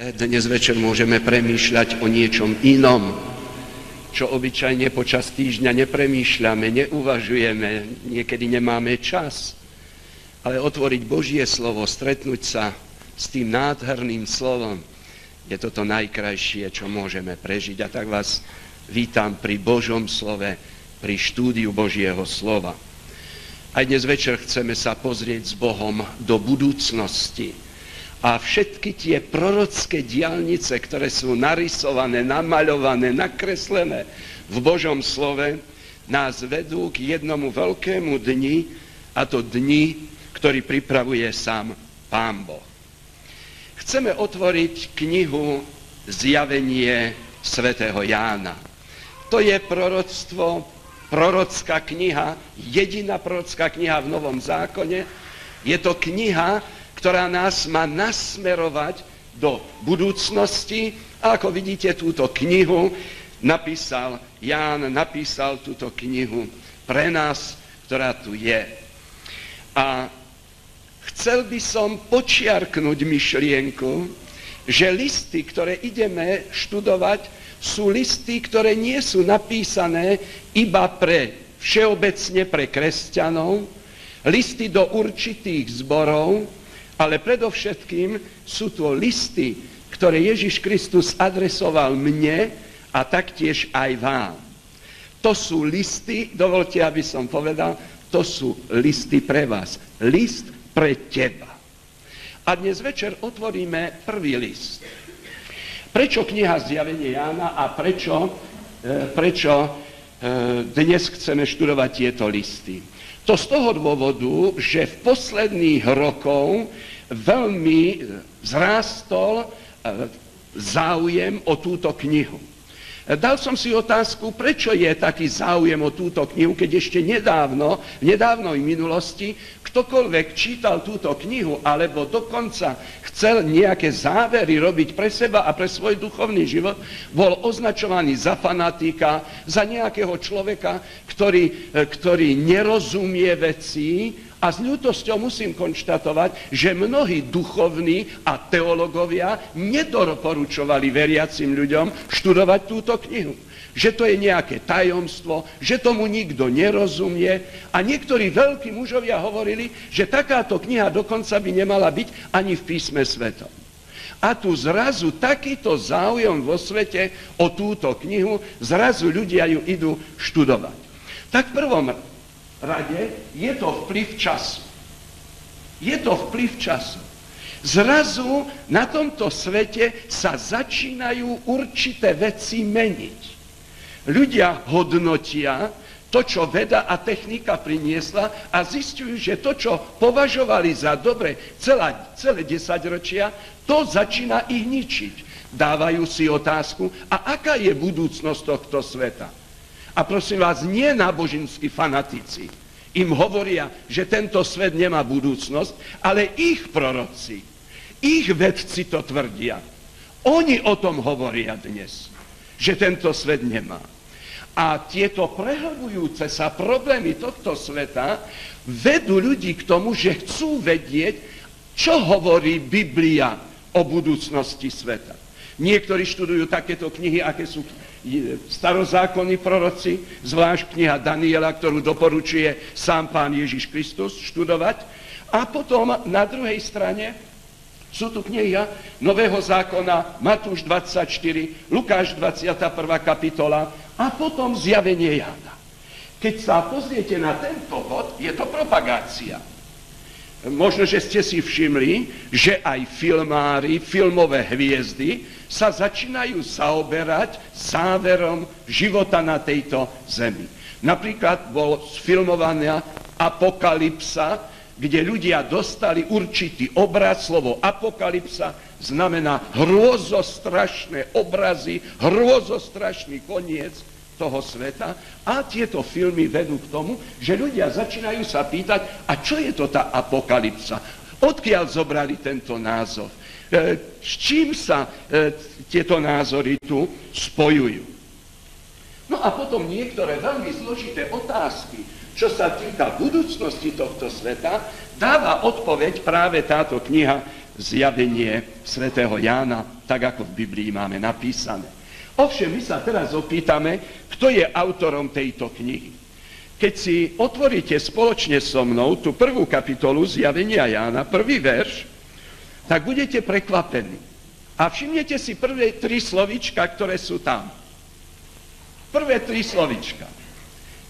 Dnes večer môžeme premýšľať o niečom inom, čo obyčajne počas týždňa nepremýšľame, neuvažujeme, niekedy nemáme čas. Ale otvoriť Božie slovo, stretnúť sa s tým nádherným slovom, je toto najkrajšie, čo môžeme prežiť. A tak vás vítam pri Božom slove, pri štúdiu Božieho slova. Aj dnes večer chceme sa pozrieť s Bohom do budúcnosti. A všetky tie prorocké diaľnice, ktoré sú narysované, namaľované, nakreslené v Božom slove, nás vedú k jednomu veľkému dni, a to dni, ktorý pripravuje sám Pán Boh. Chceme otvoriť knihu Zjavenie svätého Jána. To je proroctvo, prorocká kniha, jediná prorocká kniha v Novom zákone. Je to kniha, ktorá nás má nasmerovať do budúcnosti. A ako vidíte, túto knihu napísal Ján, napísal túto knihu pre nás, ktorá tu je. A chcel by som počiarknúť myšlienku, že listy, ktoré ideme študovať, sú listy, ktoré nie sú napísané iba pre všeobecne pre kresťanov, listy do určitých zborov, ale predovšetkým sú to listy, ktoré Ježiš Kristus adresoval mne a taktiež aj vám. To sú listy, dovolte, aby som povedal, to sú listy pre vás. List pre teba. A dnes večer otvoríme prvý list. Prečo kniha Zjavenie Jána a prečo dnes chceme študovať tieto listy? To z toho dôvodu, že v posledných rokoch veľmi vzrástol záujem o túto knihu. Dal som si otázku, prečo je taký záujem o túto knihu, keď ešte v nedávnej minulosti ktokoľvek čítal túto knihu, alebo dokonca chcel nejaké závery robiť pre seba a pre svoj duchovný život, bol označovaný za fanatika, za nejakého človeka, ktorý nerozumie veci. A s ľútosťou musím konštatovať, že mnohí duchovní a teológovia nedoporučovali veriacim ľuďom študovať túto knihu. Že to je nejaké tajomstvo, že tomu nikto nerozumie. A niektorí veľkí mužovia hovorili, že takáto kniha dokonca by nemala byť ani v písme svetom. A tu zrazu takýto záujem vo svete o túto knihu, zrazu ľudia ju idú študovať. Tak v prvom rade je to vplyv času. Je to vplyv času. Zrazu na tomto svete sa začínajú určité veci meniť. Ľudia hodnotia to, čo veda a technika priniesla a zistujú, že to, čo považovali za dobre celé 10 ročia, to začína ich ničiť. Dávajú si otázku, a aká je budúcnosť tohto sveta? A prosím vás, nie náboženskí fanatici im hovoria, že tento svet nemá budúcnosť, ale ich proroci, ich vedci to tvrdia. Oni o tom hovoria dnes, že tento svet nemá. A tieto prehlbujúce sa problémy tohto sveta vedú ľudí k tomu, že chcú vedieť, čo hovorí Biblia o budúcnosti sveta. Niektorí študujú takéto knihy, aké sú starozákonní proroci, zvlášť kniha Daniela, ktorú doporučuje sám Pán Ježiš Kristus študovať. A potom na druhej strane sú tu kniha Nového zákona, Matúš 24, Lukáš 21. kapitola a potom Zjavenie Jána. Keď sa pozriete na tento bod, je to propagácia. Možno, že ste si všimli, že aj filmári, filmové hviezdy sa začínajú zaoberať záverom života na tejto zemi. Napríklad bol sfilmovaná Apokalypsa, kde ľudia dostali určitý obraz. Slovo apokalypsa znamená hrôzostrašné obrazy, hrôzostrašný koniec toho sveta. A tieto filmy vedú k tomu, že ľudia začínajú sa pýtať, a čo je to tá apokalypsa? Odkiaľ zobrali tento názov? S čím sa tieto názory tu spojujú? No a potom niektoré veľmi zložité otázky, čo sa týka budúcnosti tohto sveta, dáva odpoveď práve táto kniha zjavenie svätého Jána, tak ako v Biblii máme napísané. Ovšem, my sa teraz opýtame, kto je autorom tejto knihy. Keď si otvoríte spoločne so mnou tú prvú kapitolu zjavenia Jána, prvý verš, tak budete prekvapení. A všimnete si prvé 3 slovíčka, ktoré sú tam. Prvé 3 slovíčka.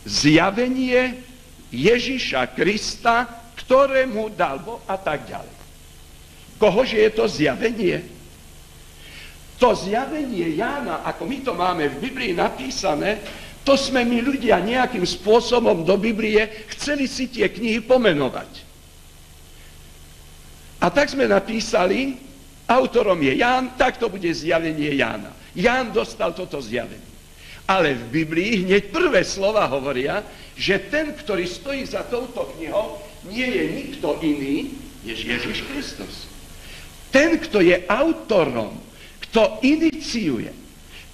Zjavenie Ježiša Krista, ktorému dal Boh a tak ďalej. Kohože je to zjavenie? To zjavenie Jána, ako my to máme v Biblii napísané, to sme my ľudia nejakým spôsobom do Biblie chceli si tie knihy pomenovať. A tak sme napísali, autorom je Ján, tak to bude zjavenie Jána. Ján dostal toto zjavenie. Ale v Biblii hneď prvé slova hovoria, že ten, ktorý stojí za touto knihou, nie je nikto iný, než Ježiš Kristus. Ten, kto je autorom, kto iniciuje,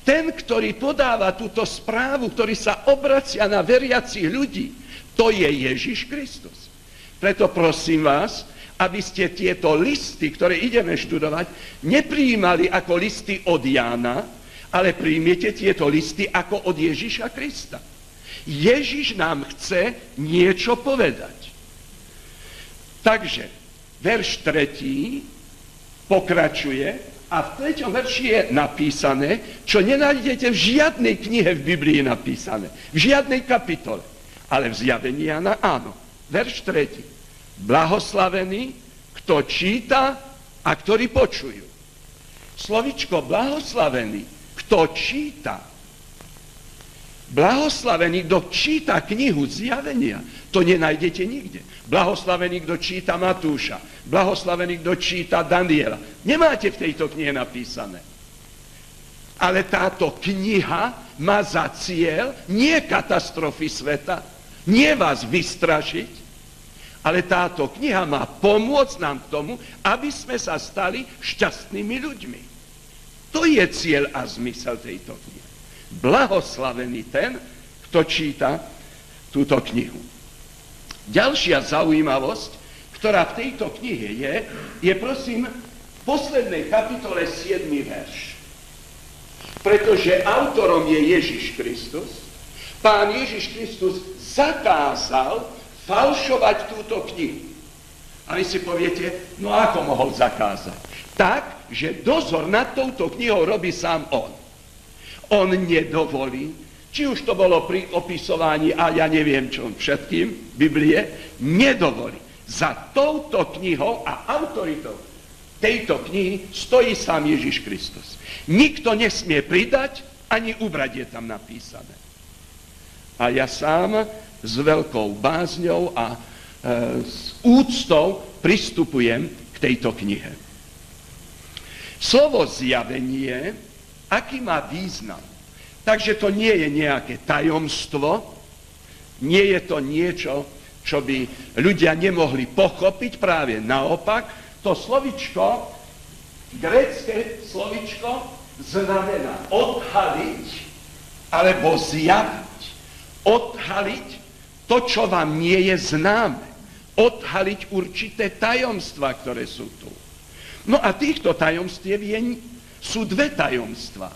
ten, ktorý podáva túto správu, ktorý sa obracia na veriacich ľudí, to je Ježiš Kristus. Preto prosím vás, aby ste tieto listy, ktoré ideme študovať, neprijímali ako listy od Jána, ale príjmete tieto listy ako od Ježiša Krista. Ježiš nám chce niečo povedať. Takže, verš 3 pokračuje, a v 3. verši je napísané, čo nenájdete v žiadnej knihe v Biblii napísané, v žiadnej kapitole, ale v zjavení Jána áno. Verš 3. Blahoslavený, kto číta a ktorí počujú. Slovičko blahoslavený, kto číta. Blahoslavený, kto číta knihu zjavenia, to nenájdete nikde. Blahoslavený, kto číta Matúša. Blahoslavený, kto číta Daniela. Nemáte v tejto knihe napísané. Ale táto kniha má za cieľ nie katastrofy sveta, nie vás vystrašiť, ale táto kniha má pomôcť nám k tomu, aby sme sa stali šťastnými ľuďmi. To je cieľ a zmysel tejto knihy. Blahoslavený ten, kto číta túto knihu. Ďalšia zaujímavosť, ktorá v tejto knihe je prosím v poslednej kapitole 7. verš. Pretože autorom je Ježiš Kristus, Pán Ježiš Kristus zakázal falšovať túto knihu. A vy si poviete, no ako mohol zakázať? Tak, že dozor nad touto knihou robí sám on. On nedovolí, či už to bolo pri opisovaní a ja neviem čo všetkým, Biblie, nedovolí. Za touto knihou a autoritou tejto knihy stojí sám Ježiš Kristus. Nikto nesmie pridať, ani ubrať je tam napísané. A ja sám s veľkou bázňou a s úctou pristupujem k tejto knihe. Slovo zjavenie, aký má význam? Takže to nie je nejaké tajomstvo, nie je to niečo, čo by ľudia nemohli pochopiť, práve naopak, to slovičko, grécke slovičko, znamená odhaliť alebo zjaviť. Odhaliť to, čo vám nie je známe. Odhaliť určité tajomstvá, ktoré sú tu. No a týchto tajomstiev sú 2 tajomstvá.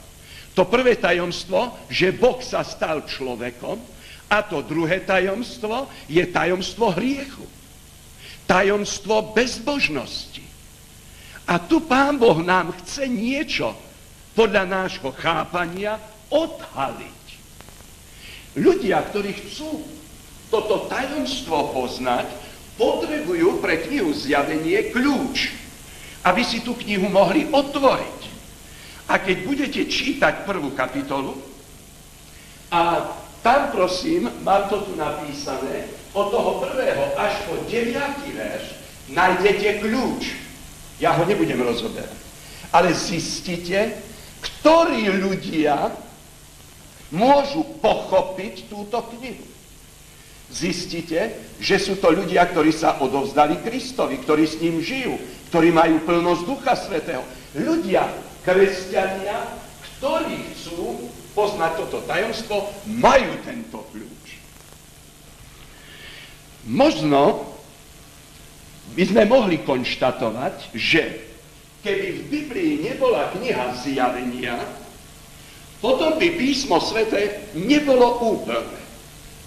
To prvé tajomstvo, že Boh sa stal človekom, a to druhé tajomstvo je tajomstvo hriechu. Tajomstvo bezbožnosti. A tu Pán Boh nám chce niečo podľa nášho chápania odhaliť. Ľudia, ktorí chcú toto tajomstvo poznať, potrebujú pre knihu Zjavenie kľúč, aby si tú knihu mohli otvoriť. A keď budete čítať prvú kapitolu, a tam, prosím, mám to tu napísané, od toho 1. až po 9. verš nájdete kľúč. Ja ho nebudem rozoberať. Ale zistite, ktorí ľudia môžu pochopiť túto knihu. Zistite, že sú to ľudia, ktorí sa odovzdali Kristovi, ktorí s ním žijú, ktorí majú plnosť Ducha Svätého. Ľudia, kresťania, ktorí chcú poznať toto tajomstvo, majú tento kľúč. Možno by sme mohli konštatovať, že keby v Biblii nebola kniha Zjavenia, potom by písmo sväté nebolo úplné.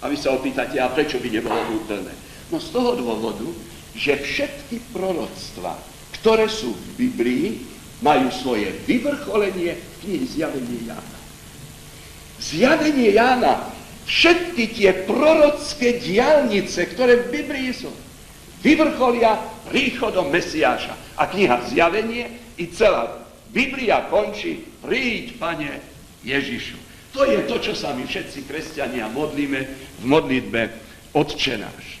A vy sa opýtate, a prečo by nebolo úplné? No z toho dôvodu, že všetky proroctvá, ktoré sú v Biblii, majú svoje vyvrcholenie v knihe Zjavenie Jána. Zjavenie Jána, všetky tie prorocké diaľnice, ktoré v Biblii sú, vyvrcholia príchodom Mesiáša. A kniha Zjavenie i celá Biblia končí: príď, Pane Ježišu. To je to, čo sa my všetci kresťania modlíme v modlitbe Otče náš.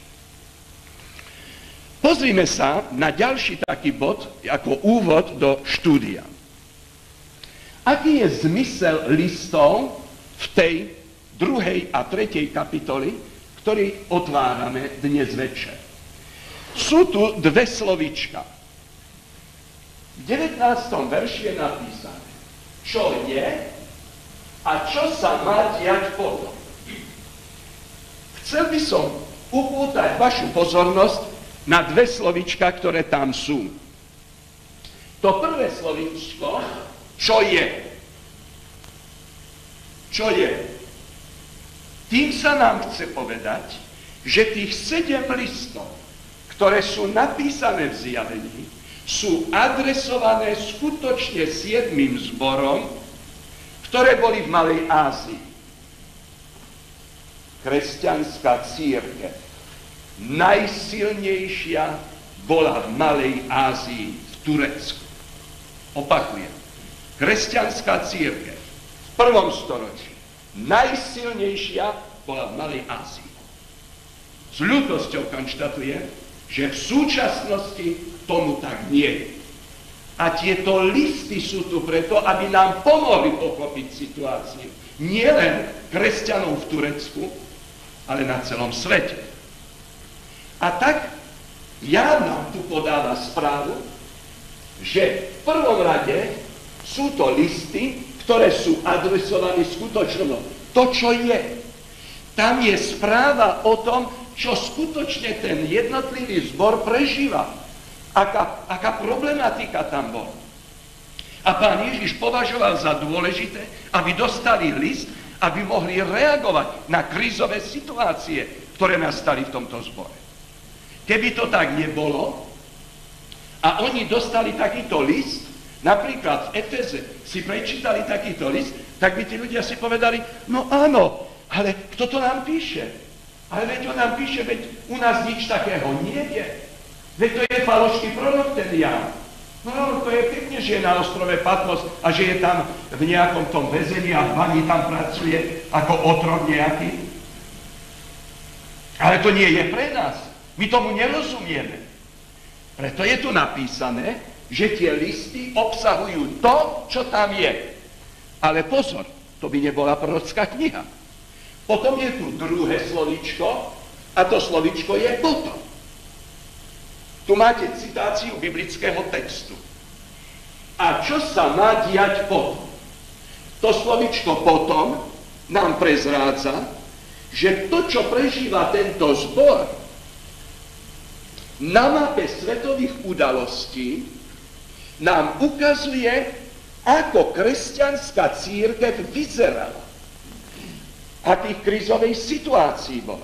Pozrime sa na ďalší taký bod ako úvod do štúdia. Aký je zmysel listov v tej 2. a 3. kapitoli, ktorý otvárame dnes večer? Sú tu dve slovíčka. V 19. verši je napísané, čo je a čo sa má diať potom. Chcel by som upútať vašu pozornosť na dve slovíčka, ktoré tam sú. To prvé slovíčko, čo je. Čo je? Tým sa nám chce povedať, že tých 7 listov, ktoré sú napísané v Zjavení, sú adresované skutočne 7 zborom, ktoré boli v Malej Ázii. Kresťanská cirkev, najsilnejšia, bola v Malej Ázii, v Turecku. Opakujem. Kresťanská cirkev v 1. storočí, najsilnejšia, bola v Malej Ázii. S ľútosťou konštatujem, že v súčasnosti tomu tak nie je. A tieto listy sú tu preto, aby nám pomohli pochopiť situáciu. Nie len kresťanov v Turecku, ale na celom svete. A tak Ján nám tu podáva správu, že v prvom rade sú to listy, ktoré sú adresované skutočne. To, čo je. Tam je správa o tom, čo skutočne ten jednotlivý zbor prežíva. Aká problematika tam bola. A Pán Ježiš považoval za dôležité, aby dostali list, aby mohli reagovať na krízové situácie, ktoré nastali v tomto zbore. Keby to tak nebolo a oni dostali takýto list, napríklad v Efeze si prečítali takýto list, tak by tí ľudia si povedali, no áno, ale kto to nám píše? Ale veď on nám píše, veď u nás nič takého nie je. Veď to je falošný prorok ten Ján. No to je pekne, že je na ostrove Patmos a že je tam v nejakom tom väzení a v bani tam pracuje ako otrok nejaký. Ale to nie je pre nás. My tomu nerozumieme. Preto je tu napísané, že tie listy obsahujú to, čo tam je. Ale pozor, to by nebola prorocká kniha. Potom je tu druhé slovíčko a to slovíčko je potom. Tu máte citáciu biblického textu. A čo sa má diať potom? To slovíčko potom nám prezrádza, že to, čo prežíva tento zbor, na mape svetových udalostí nám ukazuje, ako kresťanská cirkev vyzerala. Akých krízovej situácií bolo.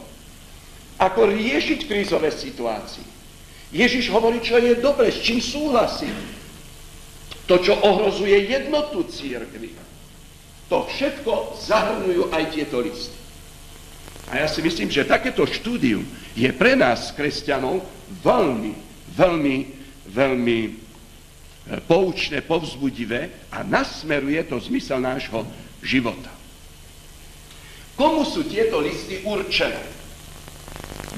Ako riešiť krízové situácie. Ježiš hovorí, čo je dobre, s čím súhlasí. To, čo ohrozuje jednotu cirkvi. To všetko zahrnujú aj tieto listy. A ja si myslím, že takéto štúdium je pre nás, kresťanov, veľmi, veľmi, veľmi poučné, povzbudivé a nasmeruje to zmysel nášho života. Komu sú tieto listy určené?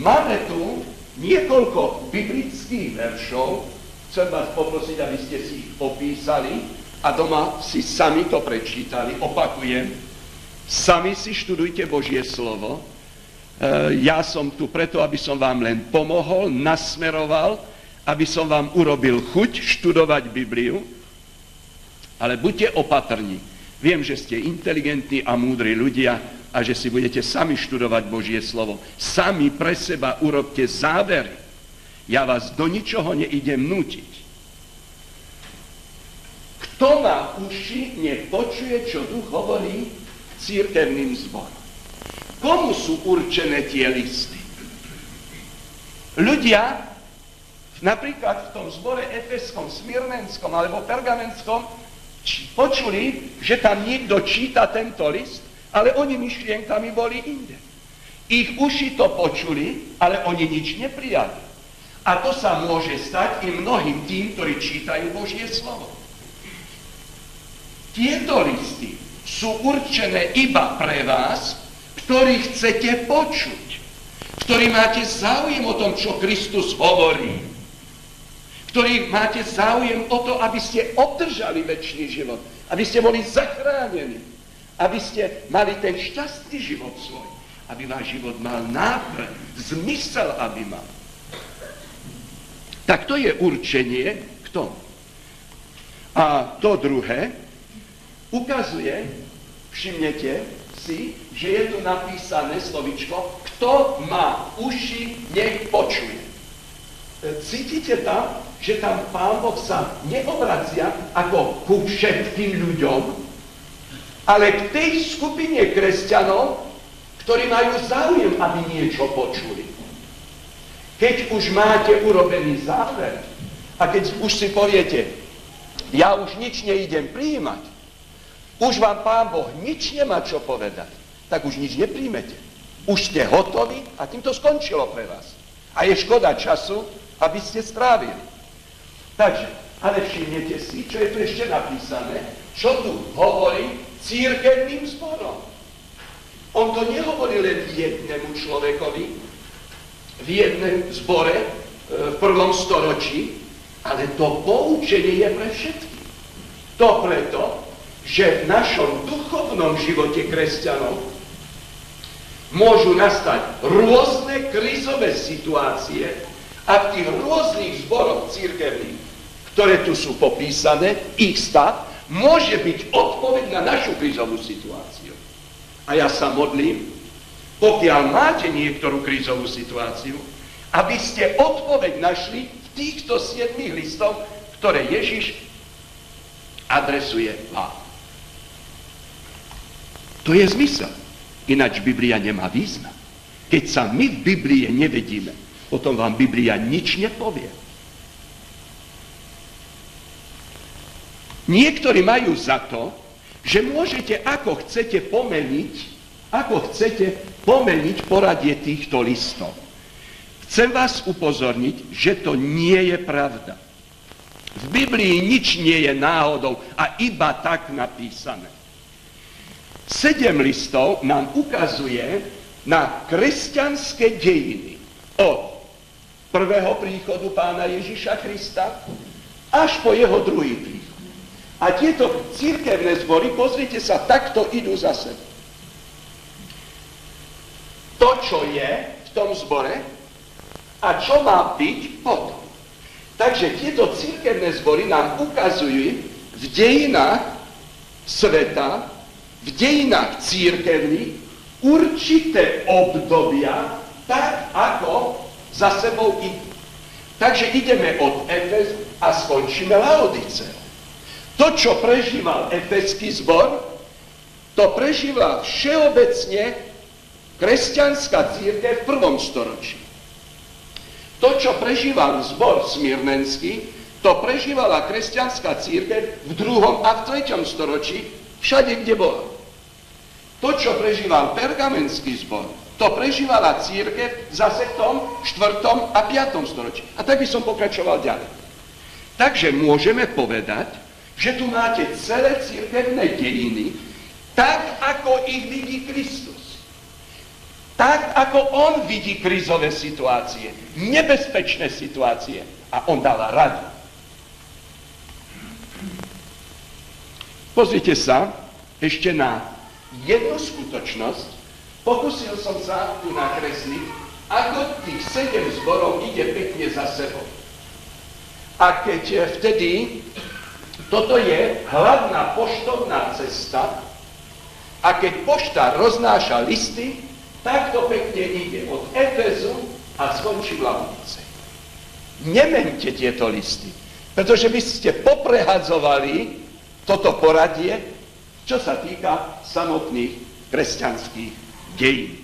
Máme tu niekoľko biblických veršov, chcem vás poprosiť, aby ste si ich opísali a doma si sami to prečítali. Opakujem, sami si študujte Božie slovo. Ja som tu preto, aby som vám len pomohol, nasmeroval, aby som vám urobil chuť študovať Bibliu, ale buďte opatrní. Viem, že ste inteligentní a múdri ľudia, a že si budete sami študovať Božie slovo. Sami pre seba urobte závery. Ja vás do ničoho neidem nútiť. Kto má uši, nech počuje, čo Duch hovorí cirkevným zborom. Komu sú určené tie listy? Ľudia, napríklad v tom zbore efeskom, smyrnenskom alebo pergamenskom, počuli, že tam niekto číta tento list, ale oni myšlienkami boli inde. Ich uši to počuli, ale oni nič neprijali. A to sa môže stať i mnohým tým, ktorí čítajú Božie slovo. Tieto listy sú určené iba pre vás, ktorí chcete počuť, ktorí máte záujem o tom, čo Kristus hovorí, ktorí máte záujem o to, aby ste obdržali večný život, aby ste boli zachránení, aby ste mali ten šťastný život svoj, aby váš život mal náplň, zmysel, aby mal. Tak to je určenie k tomu. A to druhé ukazuje, všimnete si, že je tu napísané slovičko, kto má uši, nech počuje. Cítite tam, že tam Pán Boh sa neobracia ako ku všetkým ľuďom, ale k tej skupine kresťanov, ktorí majú záujem, aby niečo počuli. Keď už máte urobený záver a keď už si poviete, ja už nič neidem prijímať, už vám Pán Boh nič nemá čo povedať, tak už nič nepríjmete. Už ste hotoví a tým to skončilo pre vás. A je škoda času, aby ste strávili. Takže, ale všimnete si, čo je tu ešte napísané, čo tu hovorí cirkevným zborom. On to nehovorí len jednému človekovi, v jednom zbore, v 1. storočí, ale to poučenie je pre všetkých. To preto, že v našom duchovnom živote kresťanov môžu nastať rôzne krízové situácie a v tých rôznych zboroch cirkevných, ktoré tu sú popísané, ich stav môže byť odpoveď na našu krízovú situáciu. A ja sa modlím, pokiaľ máte niektorú krízovú situáciu, aby ste odpoveď našli v týchto 7 listov, ktoré Ježiš adresuje vám. To je zmysel. Ináč Biblia nemá význam. Keď sa my v Biblii nevedíme, potom vám Biblia nič nepovie. Niektorí majú za to, že môžete ako chcete pomeniť poradie týchto listov. Chcem vás upozorniť, že to nie je pravda. V Biblii nič nie je náhodou a iba tak napísané. 7 listov nám ukazuje na kresťanské dejiny od prvého príchodu Pána Ježiša Krista až po jeho druhý príchod. A tieto cirkevné zbory, pozrite sa, takto idú za sebou. To, čo je v tom zbore a čo má byť potom. Takže tieto cirkevné zbory nám ukazujú v dejinách sveta, v dejinách cirkevných určité obdobia, tak ako za sebou idú. Takže ideme od Efes a skončíme Laodiceou. To, čo prežíval efeský zbor, to prežívala všeobecne kresťanská cirkev v 1. storočí. To, čo prežíval zbor smyrnenský, to prežívala kresťanská cirkev v 2. a v 3. storočí, všade, kde bola. To, čo prežíval pergamenský zbor, to prežívala cirkev zase v tom 4. a 5. storočí. A tak by som pokračoval ďalej. Takže môžeme povedať, že tu máte celé cirkevné dejiny, tak, ako ich vidí Kristus. Tak, ako on vidí krízové situácie, nebezpečné situácie a on dal radu. Pozrite sa ešte na jednu skutočnosť. Pokúsil som sa tu nakresliť, ako tých 7 zborov ide pekne za sebou. A keď vtedy, toto je hlavná poštovná cesta, a keď pošta roznáša listy, tak to pekne ide od Efezu a skončí v Laodicei. Nemente tieto listy, pretože by ste poprehadzovali toto poradie, čo sa týka samotných kresťanských dejín.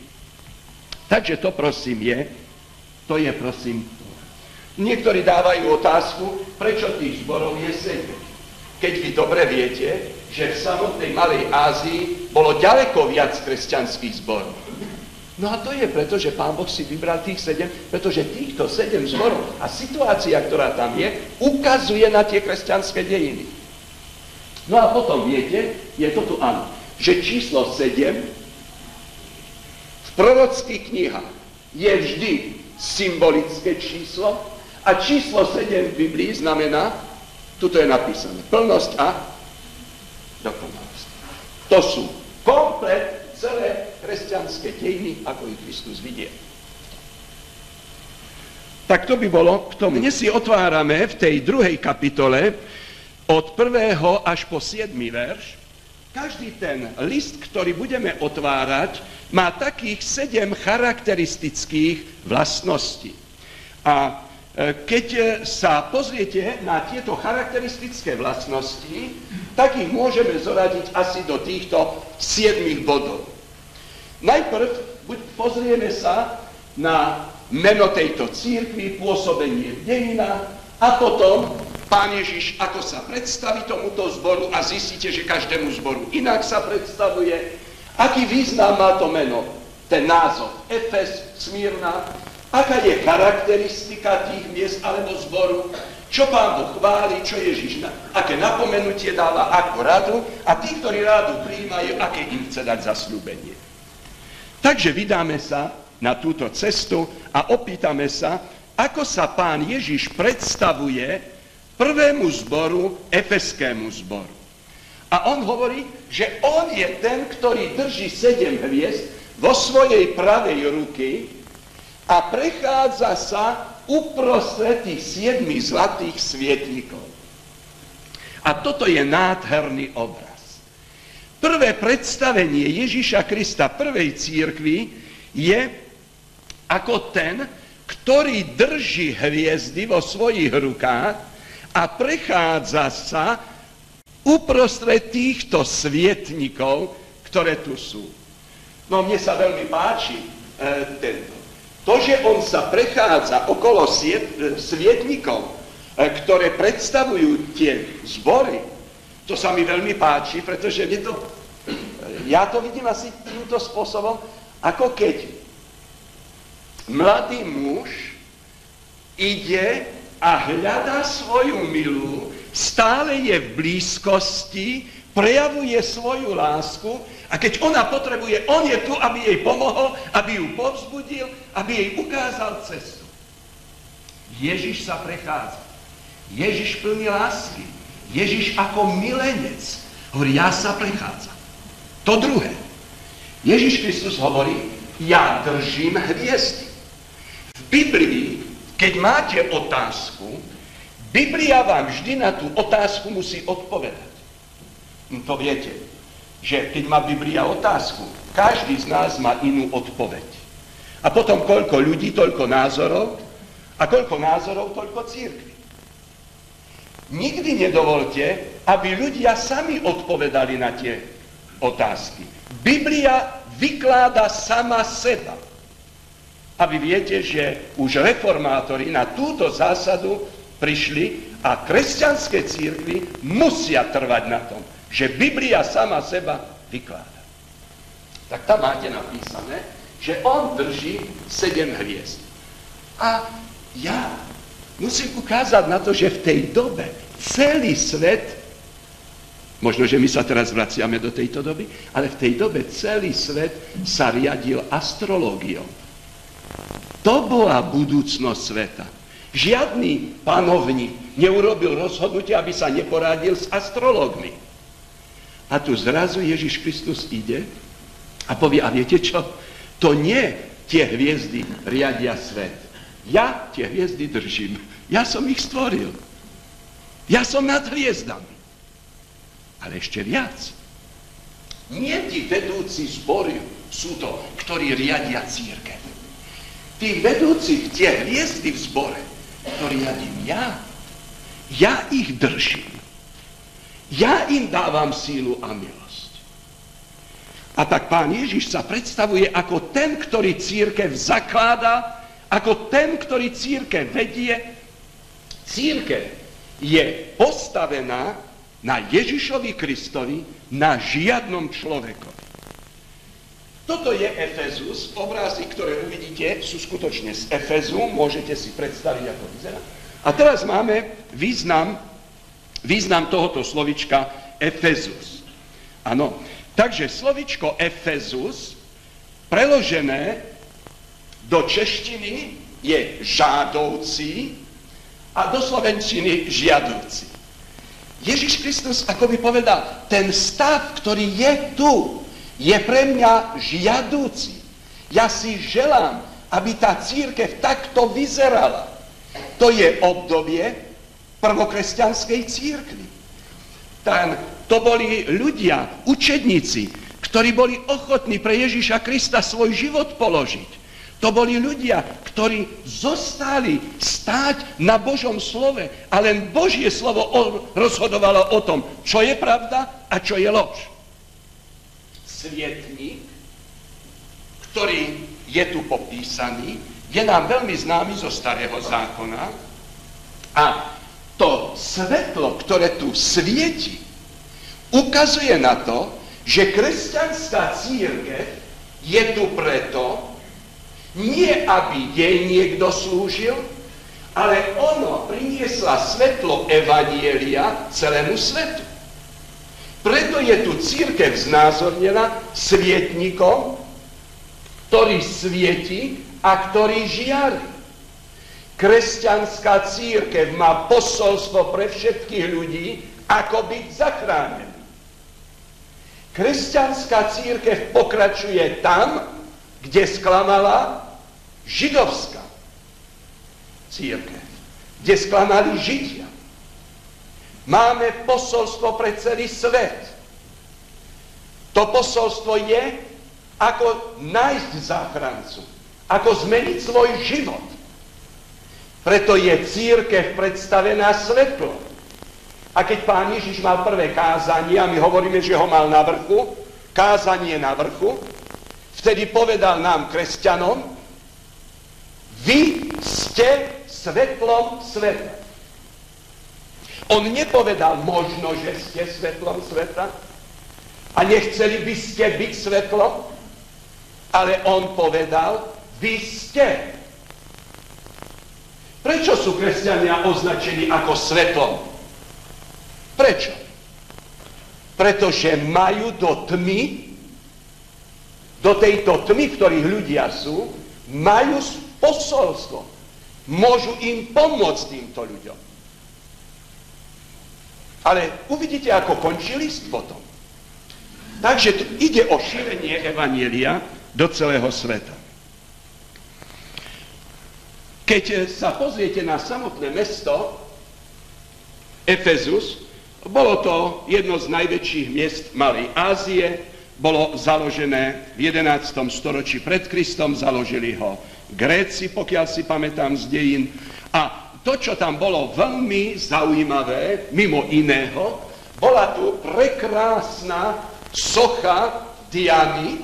Takže to prosím je prosím. Niektorí dávajú otázku, prečo tých zborov je 7. Keď vy dobre viete, že v samotnej Malej Ázii bolo ďaleko viac kresťanských zborov. No a to je preto, že Pán Boh si vybral tých 7, pretože týchto 7 zborov a situácia, ktorá tam je, ukazuje na tie kresťanské dejiny. No a potom viete, je to tu áno, že číslo 7 v prorockých knihách je vždy symbolické číslo a číslo 7 v Biblii znamená, tuto je napísané, plnosť a dokonalosť. To sú komplet celé kresťanské dejiny, ako ich Kristus vidie. Tak to by bolo k tomu. Dnes si otvárame v tej 2. kapitole od 1. až po 7. verš. Každý ten list, ktorý budeme otvárať, má takých 7 charakteristických vlastností. A keď sa pozriete na tieto charakteristické vlastnosti, tak ich môžeme zoradiť asi do týchto 7 bodov. Najprv pozrieme sa na meno tejto cirkvi, pôsobenie v dejinách a potom Pán Ježiš, ako sa predstaví tomuto zboru a zistíte, že každému zboru inak sa predstavuje, aký význam má to meno, ten názov Efes, Smyrna, aká je charakteristika tých miest alebo zboru, čo Pán Boh chváli, čo Ježiš, aké napomenutie dáva, ako radu a tí, ktorí rádu prijímajú, aké im chce dať zasľúbenie. Takže vydáme sa na túto cestu a opýtame sa, ako sa Pán Ježiš predstavuje prvému zboru, efeskému zboru. A on hovorí, že on je ten, ktorý drží 7 hviezd vo svojej pravej ruky a prechádza sa uprostred tých 7 zlatých svietnikov. A toto je nádherný obraz. Prvé predstavenie Ježiša Krista prvej cirkvi je ako ten, ktorý drží hviezdy vo svojich rukách a prechádza sa uprostred týchto svietnikov, ktoré tu sú. No mne sa veľmi páči tento. To, že on sa prechádza okolo svietnikov, ktoré predstavujú tie zbory, to sa mi veľmi páči, pretože ja to vidím asi týmto spôsobom, ako keď mladý muž ide a hľadá svoju milú, stále je v blízkosti, prejavuje svoju lásku a keď ona potrebuje, on je tu, aby jej pomohol, aby ju povzbudil, aby jej ukázal cestu. Ježiš sa prechádza. Ježiš plný lásky. Ježiš ako milenec. Hovorí, ja sa prechádzam. To druhé. Ježiš Kristus hovorí, ja držím hviezdy. V Biblii, keď máte otázku, Biblia vám vždy na tú otázku musí odpovedať. To viete, že keď má Biblia otázku, každý z nás má inú odpoveď. A potom koľko ľudí, toľko názorov, a koľko názorov, toľko cirkvi. Nikdy nedovolte, aby ľudia sami odpovedali na tie otázky. Biblia vykláda sama seba. A vy viete, že už reformátori na túto zásadu prišli a kresťanské cirkvi musia trvať na tom, že Biblia sama seba vykláda. Tak tam máte napísané, že on drží 7 hviezd. A ja musím ukázať na to, že v tej dobe celý svet, možno, že my sa teraz vraciame do tejto doby, ale v tej dobe celý svet sa riadil astrológiou. To bola budúcnosť sveta. Žiadny panovník neurobil rozhodnutie, aby sa neporadil s astrológmi. A tu zrazu Ježiš Kristus ide a povie, a viete čo? To nie tie hviezdy riadia svet. Ja tie hviezdy držím. Ja som ich stvoril. Ja som nad hviezdami. Ale ešte viac. Nie tí vedúci zboru sú to, ktorí riadia cirkev. Tí vedúci tie hviezdy v zbore to riadím ja. Ja ich držím. Ja im dávam sílu a milosť. A tak Pán Ježiš sa predstavuje ako ten, ktorý cirkev zakláda, ako ten, ktorý cirkev vedie. Cirkev je postavená na Ježišovi Kristovi, na žiadnom človekovi. Toto je Efezus. Obrazy, ktoré uvidíte, sú skutočne z Efezu. Môžete si predstaviť, ako vyzerá. A teraz máme význam tohoto slovička Efezus. Áno. Takže slovičko Efezus, preložené do češtiny, je žádoucí a do slovenčiny žiadúci. Ježiš Kristus, ako by povedal, ten stav, ktorý je tu, je pre mňa žiadúci. Ja si želám, aby tá cirkev takto vyzerala. To je obdobie prvokresťanskej cirkvi. To boli ľudia, učedníci, ktorí boli ochotní pre Ježiša Krista svoj život položiť. To boli ľudia, ktorí zostali stáť na Božom slove a len Božie slovo rozhodovalo o tom, čo je pravda a čo je lož. Svietnik, ktorý je tu popísaný, je nám veľmi známy zo Starého zákona a to svetlo, ktoré tu svieti, ukazuje na to, že kresťanská cirkev je tu preto, nie aby jej niekto slúžil, ale ono priniesla svetlo evanjelia celému svetu. Preto je tu cirkev znázornená svietnikom, ktorý svieti a ktorý žiari. Kresťanská cirkev má posolstvo pre všetkých ľudí, ako byť zachránený. Kresťanská cirkev pokračuje tam, kde sklamala židovská cirkev, kde sklamali Židia. Máme posolstvo pre celý svet. To posolstvo je, ako nájsť záchrancu, ako zmeniť svoj život. Preto je cirkev predstavená svetlom. A keď Pán Ježiš mal prvé kázanie, a my hovoríme, že ho mal na vrchu, kázanie na vrchu, vtedy povedal nám, kresťanom, vy ste svetlom sveta. On nepovedal možno, že ste svetlom sveta a nechceli by ste byť svetlom, ale on povedal, vy ste. Prečo sú kresťania označení ako svetlom? Prečo? Pretože majú do tmy, do tejto tmy, v ktorých ľudia sú, majú posolstvo. Môžu im pomôcť týmto ľuďom. Ale uvidíte, ako končí list potom. Takže tu ide o šírenie evanjelia do celého sveta. Keď sa pozriete na samotné mesto Efezus, bolo to jedno z najväčších miest Malej Ázie, bolo založené v 11. storočí pred Kristom, založili ho Gréci, pokiaľ si pamätám z dejín. A to, čo tam bolo veľmi zaujímavé, mimo iného, bola tu prekrásna socha Diany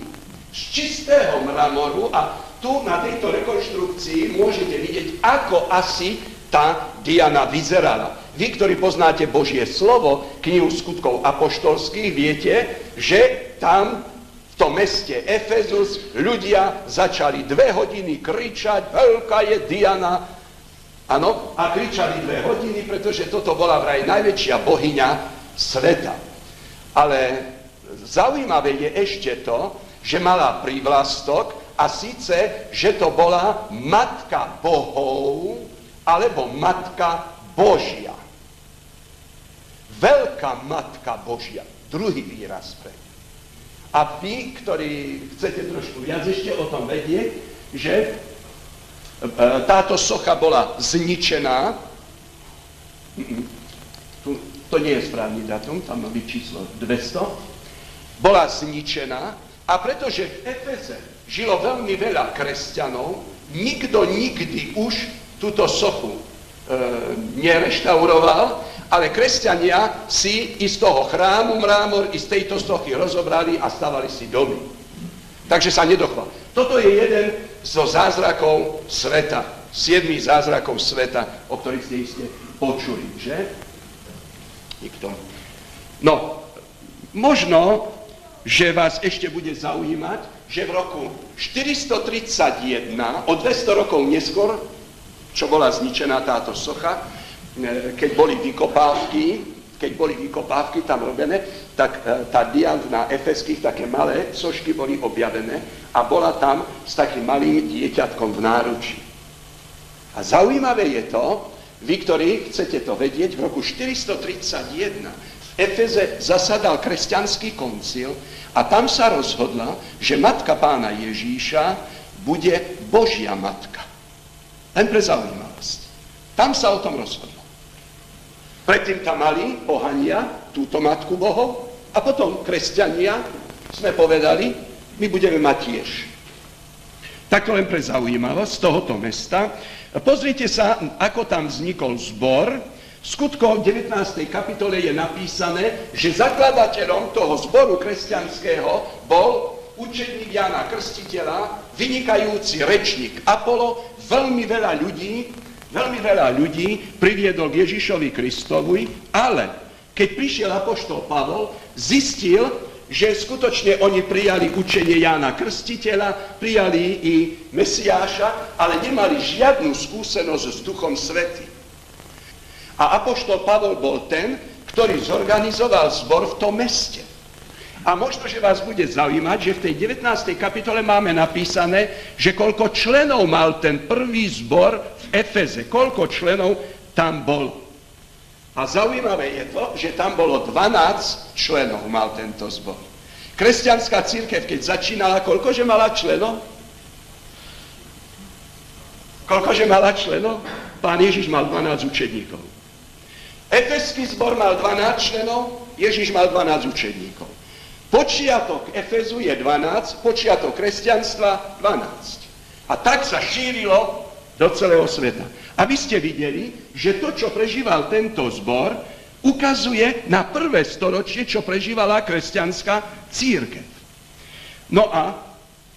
z čistého mramoru a tu na tejto rekonštrukcii môžete vidieť, ako asi tá Diana vyzerala. Vy, ktorí poznáte Božie slovo, knihu skutkov apoštolských, viete, že tam v tom meste Efezus ľudia začali 2 hodiny kričať, veľká je Diana. Áno, a kričali 2 hodiny, pretože toto bola vraj najväčšia bohyňa sveta. Ale zaujímavé je ešte to, že mala prívlastok, a síce, že to bola matka bohov, alebo matka Božia. Veľká matka Božia. Druhý výraz pre. A vy, ktorí chcete trošku viac ešte o tom vedieť, že táto socha bola zničená. To nie je správny datum, tam má byť číslo 200. Bola zničená a pretože v Efeze žilo veľmi veľa kresťanov, nikto nikdy už túto sochu nereštauroval, ale kresťania si i z toho chrámu mrámor, i z tejto sochy rozobrali a stavali si domy. Takže sa nedochoval. Toto je jeden zo zázrakov sveta, 7 zázrakov sveta, o ktorých ste iste počuli, že? Nikto. No, možno, že vás ešte bude zaujímať, že v roku 431, o 200 rokov neskôr, čo bola zničená táto socha, keď boli vykopávky tam robené, tak tá diant na Efeských, také malé sošky boli objavené a bola tam s takým malým dieťatkom v náručí. A zaujímavé je to, vy, ktorí chcete to vedieť, v roku 431 v Efeze zasadal kresťanský koncil a tam sa rozhodla, že matka pána Ježíša bude Božia matka. Len pre zaujímavosť. Tam sa o tom rozhodlo. Predtým tam mali pohania túto matku Bohov a potom kresťania sme povedali, my budeme mať tiež. Tak to len pre zaujímavosť z tohoto mesta. Pozrite sa, ako tam vznikol zbor. V Skutkoch v 19. kapitole je napísané, že zakladateľom toho zboru kresťanského bol učeník Jána Krstiteľa, vynikajúci rečník Apolo, veľmi veľa ľudí priviedol k Ježišovi Kristovi, ale keď prišiel apoštol Pavol, zistil, že skutočne oni prijali učenie Jána Krstiteľa, prijali i Mesiáša, ale nemali žiadnu skúsenosť s Duchom Svätým. A apoštol Pavol bol ten, ktorý zorganizoval zbor v tom meste. A možno, že vás bude zaujímať, že v tej 19. kapitole máme napísané, že koľko členov mal ten prvý zbor v Efeze, koľko členov tam bol. A zaujímavé je to, že tam bolo 12 členov mal tento zbor. Kresťanská cirkev, keď začínala, koľkože mala členov? Koľkože mala členov? Pán Ježiš mal 12 učeníkov. Efeský zbor mal 12 členov, Ježiš mal 12 učeníkov. Počiatok Efezu je 12, počiatok kresťanstva 12. A tak sa šírilo do celého sveta. A vy ste videli, že to, čo prežíval tento zbor, ukazuje na prvé storočie, čo prežívala kresťanská cirkev. No a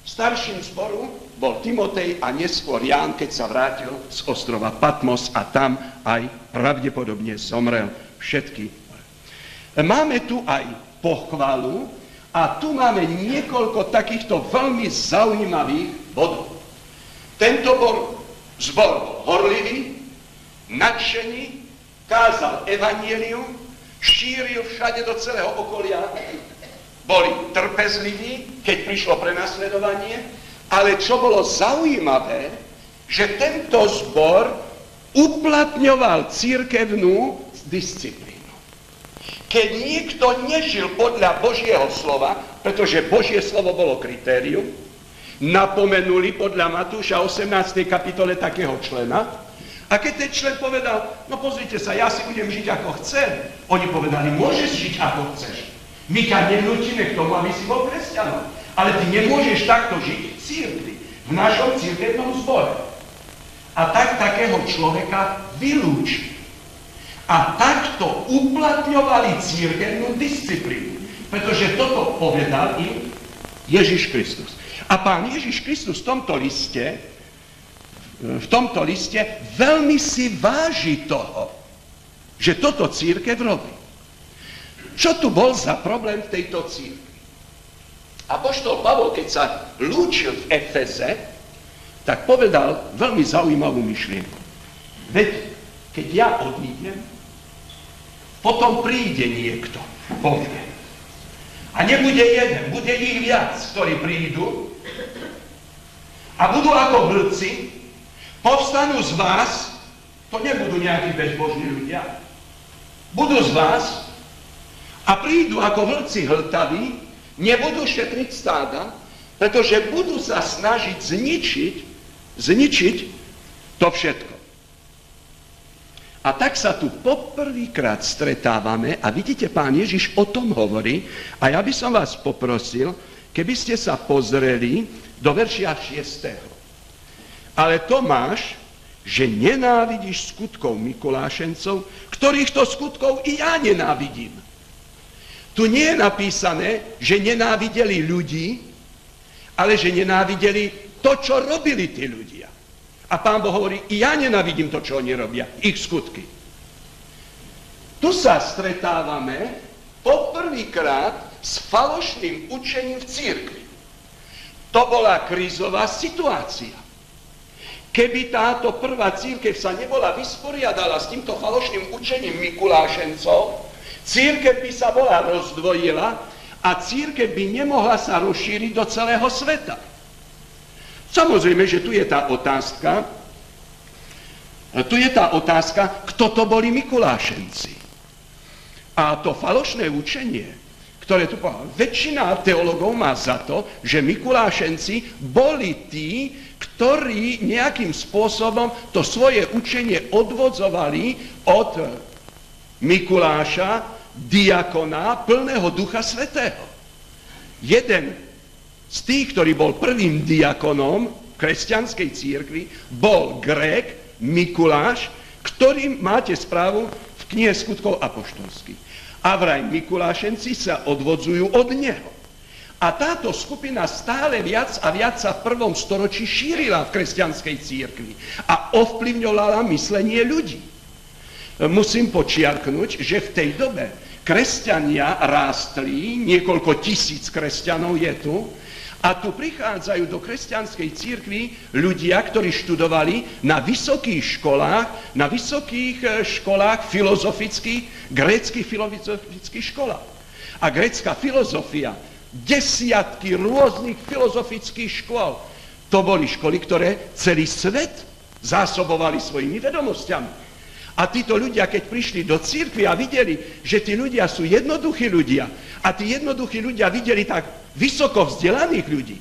starším zboru bol Timotej a neskôr Ján, keď sa vrátil z ostrova Patmos a tam aj pravdepodobne zomrel. Všetky. Máme tu aj pochvalu a tu máme niekoľko takýchto veľmi zaujímavých bodov. Tento zbor bol horlivý, nadšený, kázal evanjelium, šíril všade do celého okolia, boli trpezliví, keď prišlo prenasledovanie, ale čo bolo zaujímavé, že tento zbor uplatňoval cirkevnú disciplínu. Keď niekto nežil podľa Božieho slova, pretože Božie slovo bolo kritérium, napomenuli podľa Matúša 18. kapitole takého člena, a keď ten člen povedal, no pozrite sa, ja si budem žiť ako chcem, oni povedali, môžeš žiť ako chceš. My ťa nenútime k tomu, aby si bol kresťanom. Ale ty nemôžeš takto žiť v cirkvi, v našom cirkevnom zbore. A tak takého človeka vylúčili. A takto uplatňovali cirkevnú disciplínu. Pretože toto povedal im Ježiš Kristus. A pán Ježiš Kristus v tomto liste veľmi si váži toho, že toto cirkev robí. Čo tu bol za problém v tejto cirkvi? Apoštol Pavol, keď sa lúčil v Efeze, tak povedal veľmi zaujímavú myšlienku. Veď, keď ja odídem, potom príde niekto, povie. A nebude jeden, bude ich viac, ktorí prídu a budú ako vlci, povstanú z vás, to nebudú nejakí bezbožní ľudia, budú z vás a prídu ako vlci hltaví, nebudú šetriť stáda, pretože budú sa snažiť zničiť to všetko. A tak sa tu poprvýkrát stretávame a vidíte, pán Ježiš o tom hovorí a ja by som vás poprosil, keby ste sa pozreli do veršia 6. Ale Tomáš, že nenávidíš skutkov Mikulášencov, ktorých to skutkov i ja nenávidím. Tu nie je napísané, že nenávideli ľudí, ale že nenávideli to, čo robili tí ľudia. A Pán Boh hovorí, i ja nenávidím to, čo oni robia, ich skutky. Tu sa stretávame poprvýkrát s falošným učením v cirkvi. To bola krízová situácia. Keby táto prvá cirkev sa nebola vysporiadala s týmto falošným učením Mikulášencov, cirkev by sa bola rozdvojila a cirkev by nemohla sa rozšíriť do celého sveta. Samozrejme, že tu je tá otázka, kto to boli Mikulášenci. A to falošné učenie, ktoré tu povedal, väčšina teologov má za to, že Mikulášenci boli tí, ktorí nejakým spôsobom to svoje učenie odvodzovali od Mikuláša, diakona, plného Ducha Svätého. Jeden z tých, ktorý bol prvým diakonom kresťanskej cirkvi, bol Grék Mikuláš, ktorým máte správu v knihe Skutkov apoštolských. A vraj Mikulášenci sa odvodzujú od neho. A táto skupina stále viac a viac sa v 1. storočí šírila v kresťanskej cirkvi a ovplyvňovala myslenie ľudí. Musím počiarknúť, že v tej dobe kresťania rástli, niekoľko tisíc kresťanov je tu, a tu prichádzajú do kresťanskej cirkvi ľudia, ktorí študovali na vysokých školách filozofických, gréckych filozofických školách. A grécka filozofia, desiatky rôznych filozofických škôl, to boli školy, ktoré celý svet zásobovali svojimi vedomosťami. A títo ľudia, keď prišli do cirkvi a videli, že tí ľudia sú jednoduchí ľudia, a tí jednoduchí ľudia videli tak vysoko vzdelaných ľudí,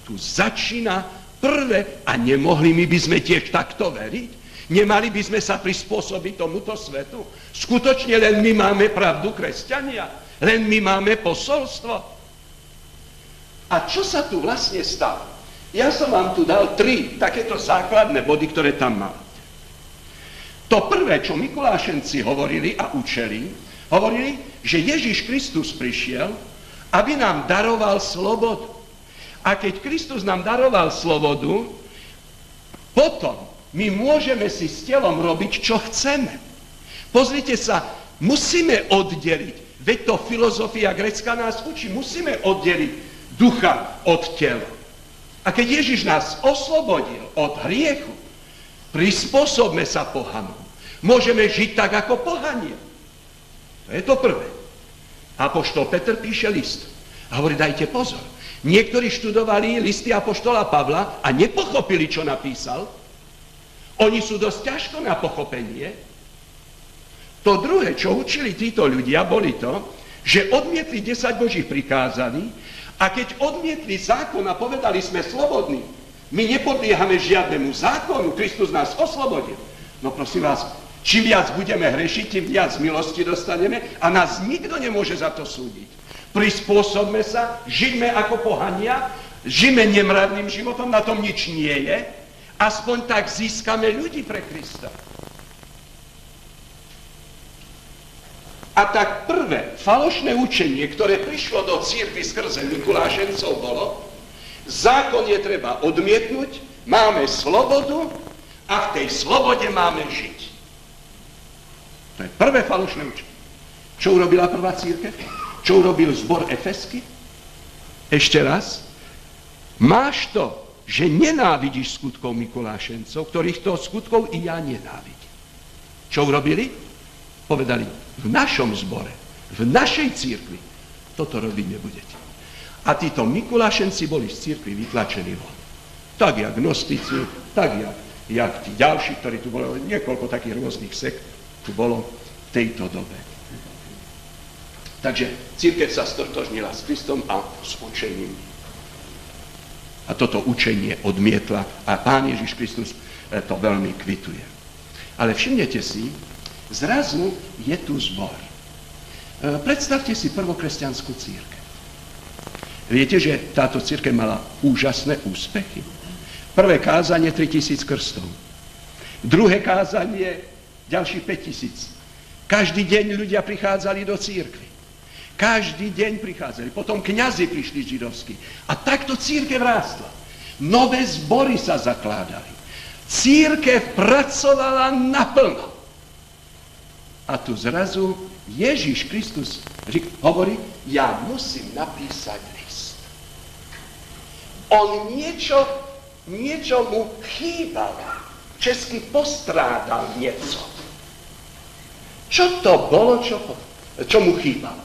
tu začína prvé, a nemohli my by sme tiež takto veriť? Nemali by sme sa prispôsobiť tomuto svetu? Skutočne len my máme pravdu, kresťania? Len my máme posolstvo? A čo sa tu vlastne stalo? Ja som vám tu dal 3 takéto základné body, ktoré tam máte. To prvé, čo Mikulášenci hovorili a učili, že Ježiš Kristus prišiel, aby nám daroval slobodu. A keď Kristus nám daroval slobodu, potom my môžeme si s telom robiť, čo chceme. Pozrite sa, musíme oddeliť, veď to filozofia grécka nás učí, musíme oddeliť ducha od tela. A keď Ježiš nás oslobodil od hriechu, prispôsobme sa pohanom. Môžeme žiť tak, ako pohania. To je to prvé. Apoštol Peter píše list. A hovorí, dajte pozor. Niektorí študovali listy apoštola Pavla a nepochopili, čo napísal. Oni sú dosť ťažko na pochopenie. To druhé, čo učili títo ľudia, boli to, že odmietli 10 Božích prikázaní a keď odmietli zákon a povedali, sme slobodní, my nepodliehame žiadnemu zákonu, Kristus nás oslobodil. No prosím vás, čím viac budeme hrešiť, tým viac milosti dostaneme a nás nikto nemôže za to súdiť. Prispôsobme sa, žijme ako pohania, žijme nemravným životom, na tom nič nie je, aspoň tak získame ľudí pre Krista. A tak prvé falošné učenie, ktoré prišlo do cirkvi skrze Mikulášencov, bolo, zákon je treba odmietnúť, máme slobodu a v tej slobode máme žiť. To je prvé falošné učenie. Čo urobila prvá cirkev? Čo urobil zbor Efesky? Ešte raz. Máš to, že nenávidíš skutkov Mikulášencov, ktorých to skutkov i ja nenávidím. Čo urobili? Povedali, v našom zbore, v našej cirkvi toto robiť nebudete. A títo Mikulášenci boli z cirkvi vytlačení von. Tak jak gnostici, tak jak tí ďalší, ktorí tu bolo, niekoľko takých rôznych sekt tu bolo v tejto dobe. Takže cirkev sa stotožnila s Kristom a s učením. A toto učenie odmietla a Pán Ježiš Kristus to veľmi kvituje. Ale všimnete si, zrazu je tu zbor. Predstavte si prvokresťanskú cirkev. Viete, že táto cirkev mala úžasné úspechy. Prvé kázanie 3000 krstov. Druhé kázanie, ďalších 5000. Každý deň ľudia prichádzali do cirkvi. Každý deň prichádzali. Potom kňazi prišli židovskí. A takto cirkev rástla. Nové zbory sa zakládali. Cirkev pracovala naplno. A tu zrazu Ježiš Kristus hovorí, ja musím napísať list. On niečo mu chýbalo. Česky postrádal niečo. Čo to bolo, čo mu chýbalo?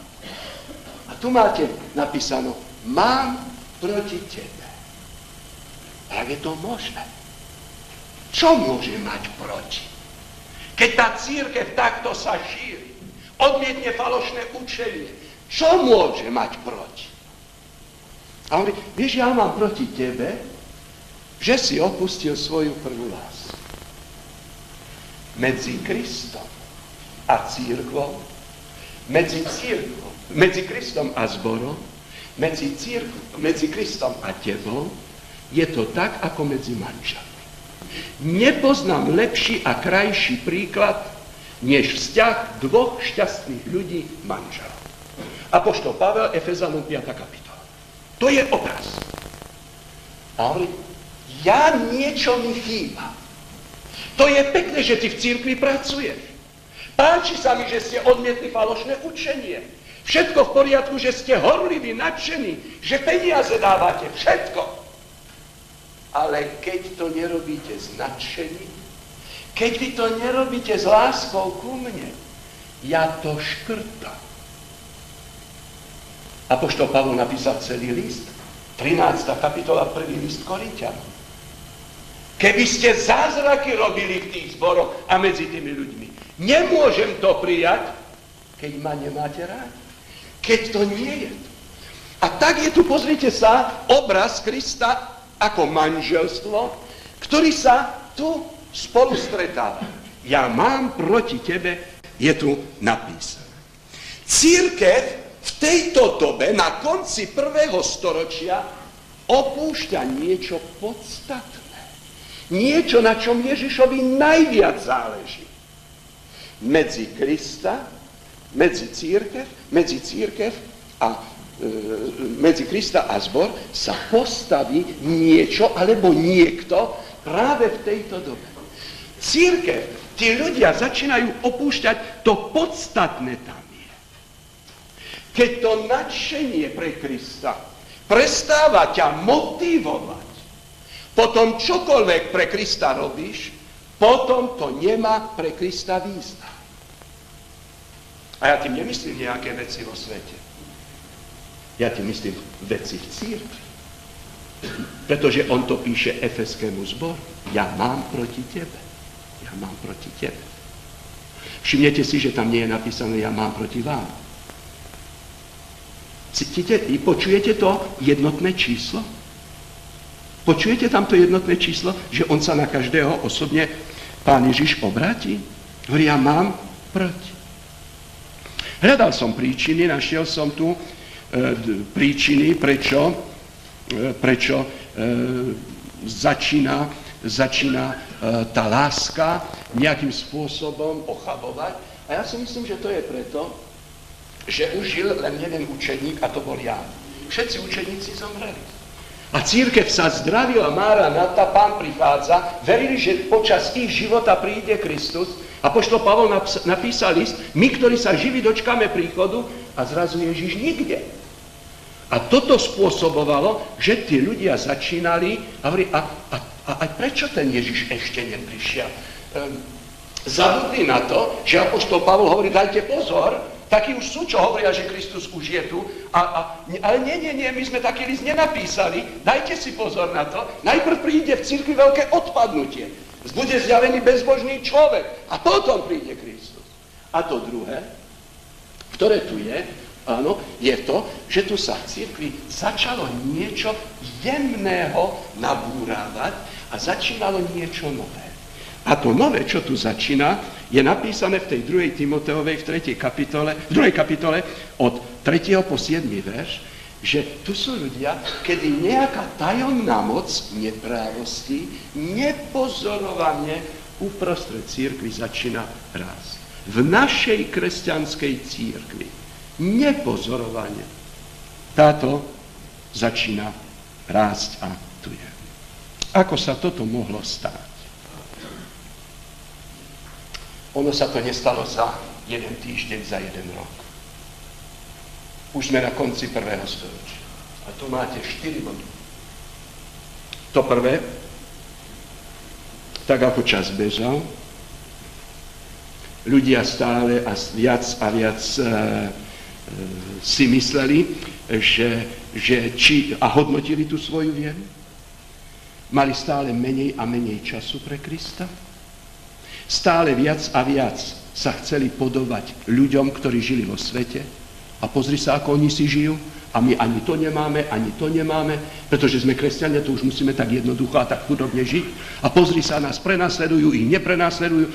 A tu máte napísano, mám proti tebe. Jak je to možné? Čo môže mať proti? Keď tá cirkev takto sa šíri, odmietne falošné učenie, čo môže mať proti? A hovorí, vieš, ja mám proti tebe, že si opustil svoju prvú lásku. Medzi Kristom a cirkvou, medzi Kristom a zborom, medzi Kristom a tebou, je to tak, ako medzi manželmi. Nepoznám lepší a krajší príklad, než vzťah dvoch šťastných ľudí manželov. Apoštol Pavel, Efezanom 5. kapitola. To je obraz. A hovorí, niečo mi chýba. To je pekné, že ty v cirkvi pracuješ. Páči sa mi, že ste odmietli falošné učenie. Všetko v poriadku, že ste horliví, nadšení, že peniaze dávate, všetko. Ale keď to nerobíte s nadšením, keď vy to nerobíte s láskou ku mne, ja to škrtam. Apoštol Pavol napísal celý list, 13. kapitola, 1. list Korinťanom. Keby ste zázraky robili v tých zboroch a medzi tými ľuďmi, nemôžem to prijať, keď ma nemáte rád. Keď to nie je to. A tak je tu, pozrite sa, obraz Krista ako manželstvo, ktorý sa tu spolu stretáva. Ja mám proti tebe, je tu napísané. Cirkev v tejto dobe, na konci 1. storočia, opúšťa niečo podstatné. Niečo, na čom Ježišovi najviac záleží. Medzi Krista, medzi Krista a zbor sa postaví niečo alebo niekto práve v tejto dobe. Cirkev, tí ľudia začínajú opúšťať to podstatné tam je. Keď to nadšenie pre Krista prestáva ťa motivovať, potom čokoľvek pre Krista robíš, potom to nemá pre Krista význam. A ja tým nemyslím nejaké veci vo svete. Ja ti myslím veci v cirkvi. Pretože on to píše Efeskému zboru. Ja mám proti tebe. Ja mám proti tebe. Všimnete si, že tam nie je napísané ja mám proti vám. Cítite, počujete to jednotné číslo? Počujete tam to jednotné číslo, že on sa na každého osobne Pán Ježiš obráti? Hovorí, ja mám proti. Hľadal som príčiny, našiel som tu príčiny, prečo začína tá láska nejakým spôsobom ochabovať. A ja si myslím, že to je preto, že už žil len jeden učeník a to bol Ján. Všetci učeníci zomreli. A cirkev sa zdravila, Máranata, Pán prichádza, verili, že počas ich života príde Kristus. Apoštol Pavol napísal list, my, ktorí sa živí, dočkáme príchodu a zrazu Ježiš nikde. A toto spôsobovalo, že tí ľudia začínali a hovorí, a prečo ten Ježiš ešte neprišiel? Zabudli na to, že apoštol Pavol hovorí, dajte pozor, takí už sú, čo hovoria, že Kristus už je tu, ale nie, my sme taký list nenapísali, dajte si pozor na to, najprv príde v cirkvi veľké odpadnutie, bude zjavený bezbožný človek a potom príde Kristus. A to druhé, ktoré tu je, áno, je to, že tu sa v cirkvi začalo niečo jemného nabúrávať a začínalo niečo nové. A to nové, čo tu začína, je napísané v tej 2. Timoteovej, v 2. kapitole od 3. po 7. verš, že tu sú ľudia, kedy nejaká tajomná moc neprávosti nepozorovane uprostred cirkvi začína rásť. V našej kresťanskej cirkvi nepozorovane táto začína rásť a tu je. Ako sa toto mohlo stáť? Ono sa to nestalo za jeden týždeň, za jeden rok. Už sme na konci 1. storočia. A tu máte 4 body. To prvé, tak ako čas bežal, ľudia stále a viac si mysleli, a hodnotili tú svoju vieru. Mali stále menej a menej času pre Krista. Stále viac a viac sa chceli podobať ľuďom, ktorí žili vo svete. A pozri sa, ako oni si žijú. A my ani to nemáme, pretože sme kresťania, to už musíme tak jednoducho a tak chudobne žiť. A pozri sa, nás prenasledujú, ich neprenasledujú,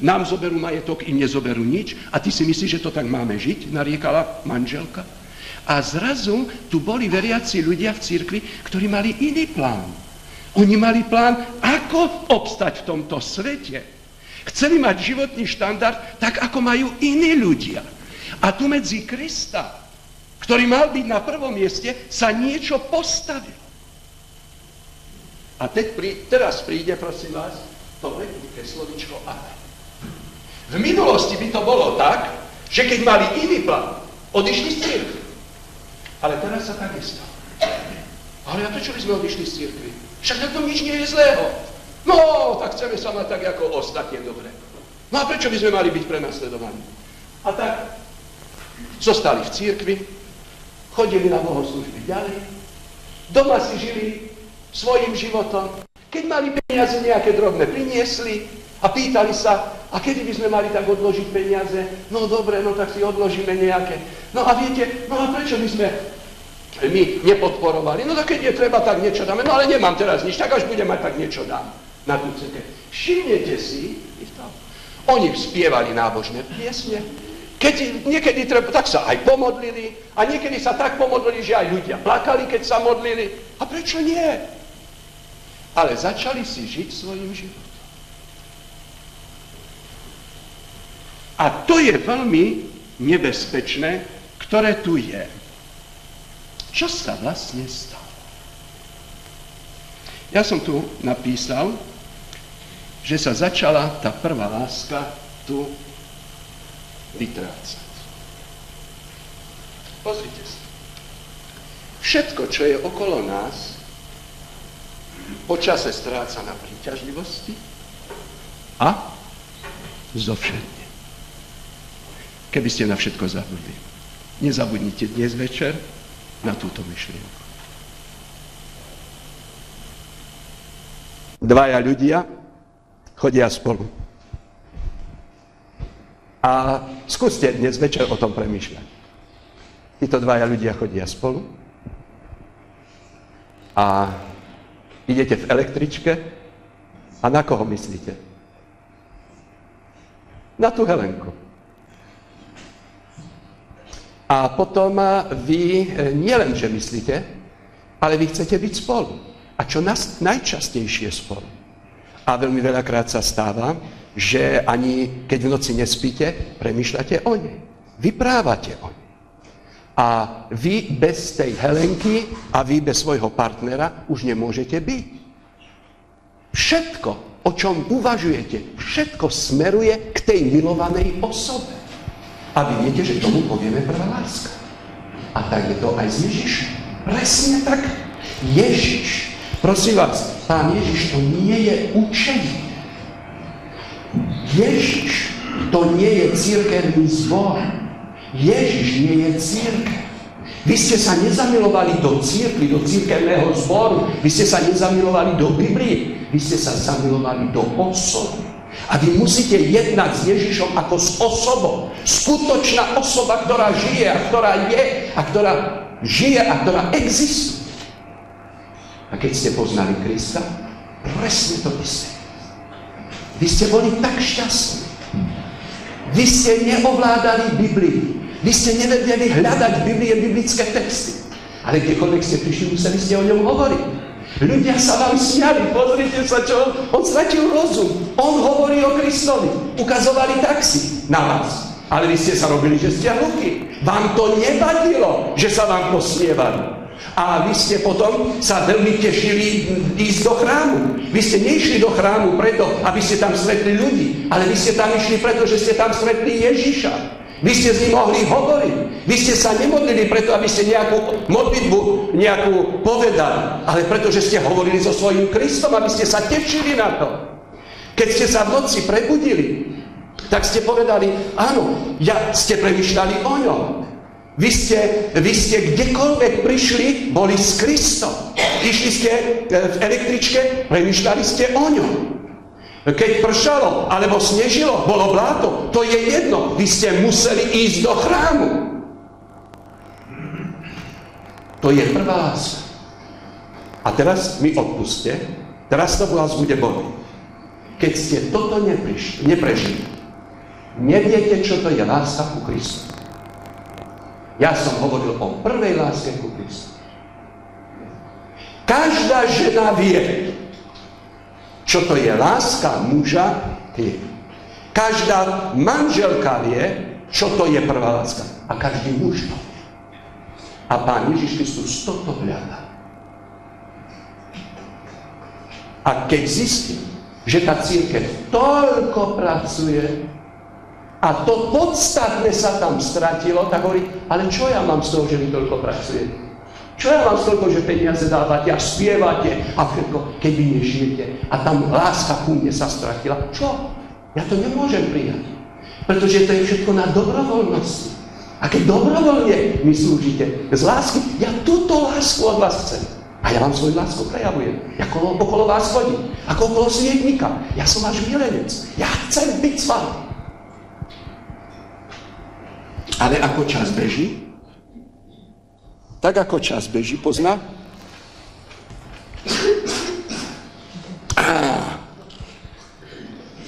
nám zoberú majetok, im nezoberú nič. A ty si myslíš, že to tak máme žiť? Nariekala manželka. A zrazu tu boli veriaci ľudia v cirkvi, ktorí mali iný plán. Oni mali plán, ako obstať v tomto svete. Chceli mať životný štandard tak, ako majú iní ľudia. A tu medzi Krista, ktorý mal byť na prvom mieste, sa niečo postavilo. A teraz príde, prosím vás, to veľké slovičko ale. V minulosti by to bolo tak, že keď mali iný plán, odišli z cirkvi. Ale teraz sa tak nestalo. Ale a prečo by sme odišli z cirkvi? Však na tom nič nie je zlého. No, tak chceme sa mať tak ako ostatne dobre. No a prečo by sme mali byť prenasledovaní? A tak zostali v cirkvi, chodili na bohoslúžby ďalej, doma si žili svojím životom. Keď mali peniaze nejaké drobné, priniesli a pýtali sa, a kedy by sme mali tak odložiť peniaze? No dobre, no tak si odložíme nejaké. No a viete, no a prečo by sme my nepodporovali? No tak keď je treba, tak niečo dáme. No ale nemám teraz nič, tak až budem mať, tak niečo dám na tú cirkev. Všimnete si, oni spievali nábožné piesne, keď niekedy treba, tak sa aj pomodlili a niekedy sa tak pomodlili, že aj ľudia plakali, keď sa modlili. A prečo nie? Ale začali si žiť svojím životom. A to je veľmi nebezpečné, ktoré tu je. Čo sa vlastne stalo? Ja som tu napísal, že sa začala tá prvá láska tu vytrácať. Pozrite sa. Všetko, čo je okolo nás, počase stráca na príťažlivosti a zovšedne. Keby ste na všetko zabudli. Nezabudnite dnes večer na túto myšlienku. Dvaja ľudia chodia spolu. A skúste dnes večer o tom premýšľať. Títo dvaja ľudia chodia spolu a idete v električke a na koho myslíte? Na tú Helenku. A potom vy nielen, že myslíte, ale vy chcete byť spolu. A čo najčastejšie spolu. A veľmi veľakrát sa stáva, že ani keď v noci nespíte, premýšľate o nej. Vyprávate o nej. A vy bez tej Helenky a vy bez svojho partnera už nemôžete byť. Všetko, o čom uvažujete, všetko smeruje k tej milovanej osobe. A vy viete, že tomu povieme prvá láska. A tak je to aj s Ježišom. Presne tak. Ježiš, prosím vás, Pán Ježiš to nie je učenie. Ježiš to nie je cirkevný zbor. Ježiš nie je cirkev. Vy ste sa nezamilovali do cirkvi, do cirkevného zboru. Vy ste sa nezamilovali do Biblie. Vy ste sa zamilovali do osoby. A vy musíte jednať s Ježišom ako s osobou. Skutočná osoba, ktorá žije a ktorá je a ktorá žije a ktorá existuje. A keď ste poznali Krista, presne to isté. Vy ste boli tak šťastní. Vy ste neovládali Bibliu. Vy ste nevedeli hľadať v Biblii biblické texty. Ale kdekoľvek ste prišli, museli ste o ňom hovoriť. Ľudia sa vám smiali, pozrite sa, čo on stratil rozum. On hovorí o Kristovi. Ukazovali taxi na vás. Ale vy ste sa robili, že ste hluchí. Vám to nevadilo, že sa vám posmievali. A vy ste potom sa veľmi tešili ísť do chrámu. Vy ste neišli do chrámu preto, aby ste tam stretli ľudí, ale vy ste tam išli preto, že ste tam stretli Ježiša. Vy ste s ním mohli hovoriť. Vy ste sa nemodlili preto, aby ste nejakú modlitbu povedali, ale preto, že ste hovorili so svojím Kristom, aby ste sa tešili na to. Keď ste sa v noci prebudili, tak ste povedali, áno, ste premýšľali o ňom. Vy ste kdekoľvek prišli, boli s Kristom. Išli ste v električke, premýšľali ste o ňom. Keď pršalo, alebo snežilo, bolo bláto, to je jedno. Vy ste museli ísť do chrámu. To je prvá láska. A teraz mi odpuste, teraz to vás bude boliť. Keď ste toto neprežili, neviete, čo to je láska ku Kristu. Ja som hovoril o prvej láske ku Kristu. Každá žena vie, čo to je láska muža, každá manželka vie, čo to je prvá láska. A každý muž to vie. A Pán Ježiš Kristus toto hľadá. A keď zistí, že tá cirkev toľko pracuje a to podstatné sa tam stratilo, tak hovorí, ale čo ja mám z toho, že vy toľko pracujete? Čo ja vám toľko, že peniaze dávate a spievate a všetko, keď vy nežijete a tam láska ku mne sa stratila? Čo? Ja to nemôžem prijať. Pretože to je všetko na dobrovoľnosti. A keď dobrovoľne mi slúžite z lásky, ja túto lásku od vás chcem. A ja vám svoju lásku prejavujem. Ja okolo vás chodím. Ako okolo svietnika. Ja som váš milenec. Ja chcem byť s vami. Ale ako čas beží, tak ako čas beží, pozná?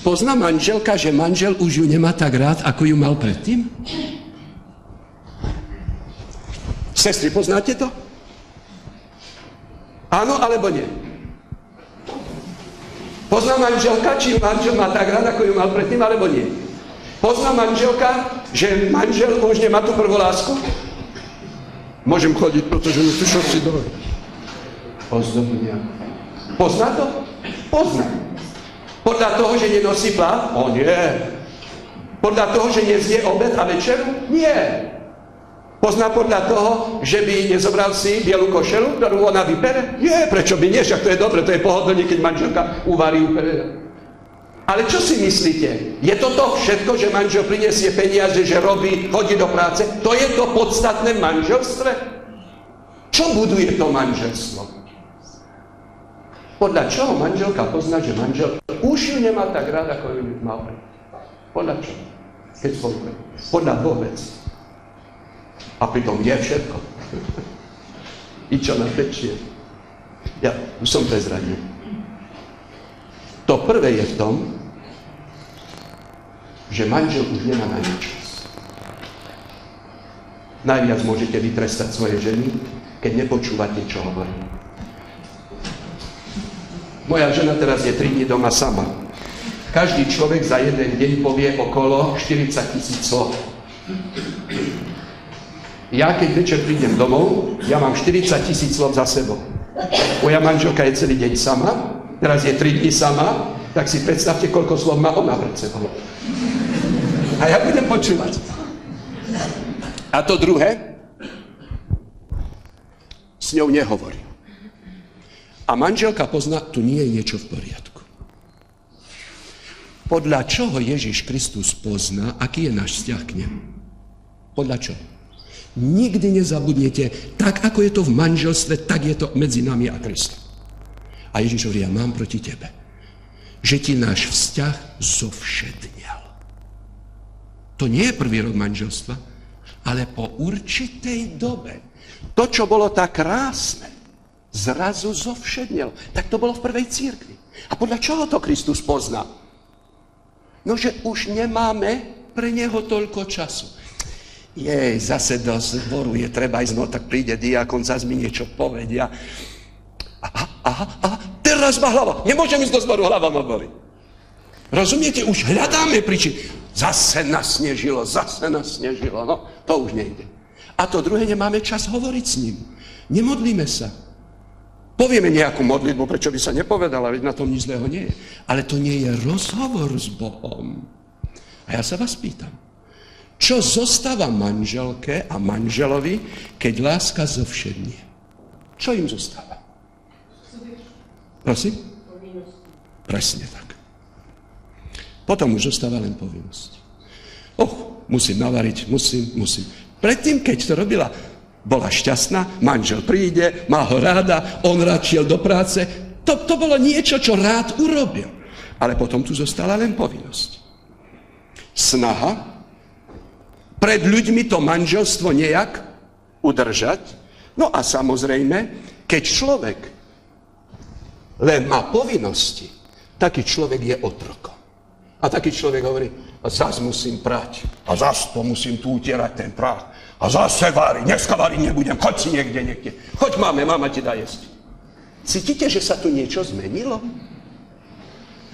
Pozná manželka, že manžel už ju nemá tak rád, ako ju mal predtým? Sestry, poznáte to? Áno alebo nie? Pozná manželka, či manžel má tak rád, ako ju mal predtým, alebo nie? Pozná manželka, že manžel už nemá tú prvú lásku? Môžem chodiť, pretože mi tu šopci dole. Pozná to? Pozná. Podľa toho, že nenosí plát? O nie. Podľa toho, že nezje obed a večeru? Nie. Pozná podľa toho, že by nezobral si bielu košelu, ktorú ona vypere? Nie, prečo by nie? Však to je dobre, to je pohodlne, keď manželka uvarí upere. Ale čo si myslíte? Je to všetko, že manžel prinesie peniaze, že robí, chodí do práce? To je to podstatné v manželstve? Čo buduje to manželstvo? Podľa čoho manželka pozná, že manžel už ju nemá tak rád, ako ju mal? Podľa čoho? Keď spolupre. Podľa dvoch vecí. A pritom je všetko. I čo najväčšie. Ja už som prezradil. To prvé je v tom, že manžel už nemá na nič čas. Najviac môžete vytrestať svoje ženy, keď nepočúvate, čo hovorí. Moja žena teraz je 3 dní doma sama. Každý človek za jeden deň povie okolo 40 000 slov. Ja, keď večer prídem domov, ja mám 40 000 slov za sebou. Moja manželka je celý deň sama, teraz je 3 dní sama, tak si predstavte, koľko slov má ona pred sebou. A ja budem počúvať. A to druhé, s ňou nehovorí. A manželka pozná, tu nie je niečo v poriadku. Podľa čoho Ježiš Kristus pozná, aký je náš vzťah k nemu? Podľa čoho? Nikdy nezabudnete, tak ako je to v manželstve, tak je to medzi nami a Kristom. A Ježiš hovorí, ja mám proti tebe, že ti náš vzťah zovšednel. To nie je prvý rok manželstva, ale po určitej dobe. To, čo bolo tak krásne, zrazu zovšednel. Tak to bolo v prvej cirkvi. A podľa čoho to Kristus pozná? No, že už nemáme pre neho toľko času. Zase do zboru je treba ísť, no tak príde diakon, zase mi niečo povedia. Aha, teraz ma hlava. Nemôžem ísť do zboru, hlava ma boli. Rozumiete, už hľadáme príčiny. Zase nasnežilo, no to už nejde. A to druhé, nemáme čas hovoriť s ním. Nemodlíme sa. Povieme nejakú modlitbu, prečo by sa nepovedala, veď na tom nič zlého nie je. Ale to nie je rozhovor s Bohom. A ja sa vás pýtam, čo zostáva manželke a manželovi, keď láska zovšednie? Čo im zostáva? Prosím? Presne tak. Potom už zostáva len povinnosť. Musím navariť, musím. Predtým, keď to robila, bola šťastná, manžel príde, má ho ráda, on rád šiel do práce. To bolo niečo, čo rád urobil. Ale potom tu zostala len povinnosť. Snaha pred ľuďmi to manželstvo nejak udržať. No a samozrejme, keď človek len má povinnosti, taký človek je otrokom. A taký človek hovorí, a zas musím prať, a zas to musím tu utierať ten prach, a zase váriť, dneska váriť nebudem, choď si niekde. Choď, mama ti dá jesť. Cítite, že sa tu niečo zmenilo?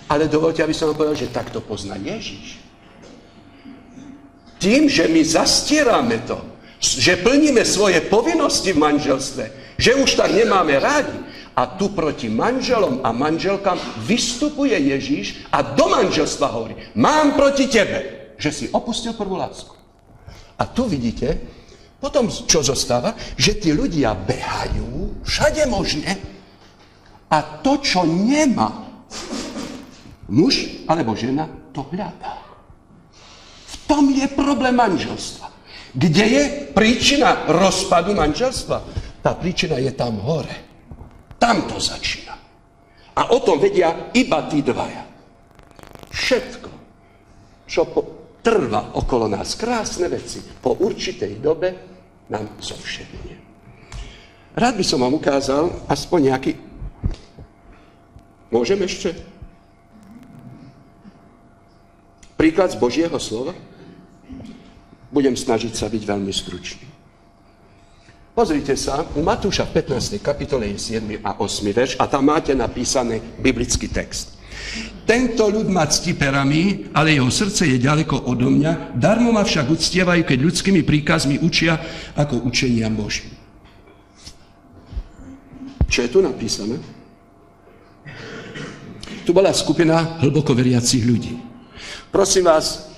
Ale dovoľte, aby som vám povedal, že takto pozná Ježiš. Tým, že my zastierame to, že plníme svoje povinnosti v manželstve, že už tak nemáme rádi, a tu proti manželom a manželkám vystupuje Ježíš a do manželstva hovorí, mám proti tebe, že si opustil prvú lásku. A tu vidíte, potom čo zostáva, že tí ľudia behajú všade možne a to, čo nemá muž alebo žena, to hľadá. V tom je problém manželstva. Kde je príčina rozpadu manželstva? Tá príčina je tam hore. Tam to začína. A o tom vedia iba tí dvaja. Všetko, čo trvá okolo nás, krásne veci, po určitej dobe nám zovšednie. Rád by som vám ukázal aspoň nejaký... Môžem ešte? Príklad z Božieho slova? Budem snažiť sa byť veľmi stručný. Pozrite sa, u Matúša v 15. kapitole je 7. a 8. verš a tam máte napísaný biblický text. Tento ľud má cti perami, ale jeho srdce je ďaleko odo mňa, darmo ma však uctievajú, keď ľudskými príkazmi učia ako učenia Boží. Čo je tu napísané? Tu bola skupina hlboko veriacich ľudí. Prosím vás,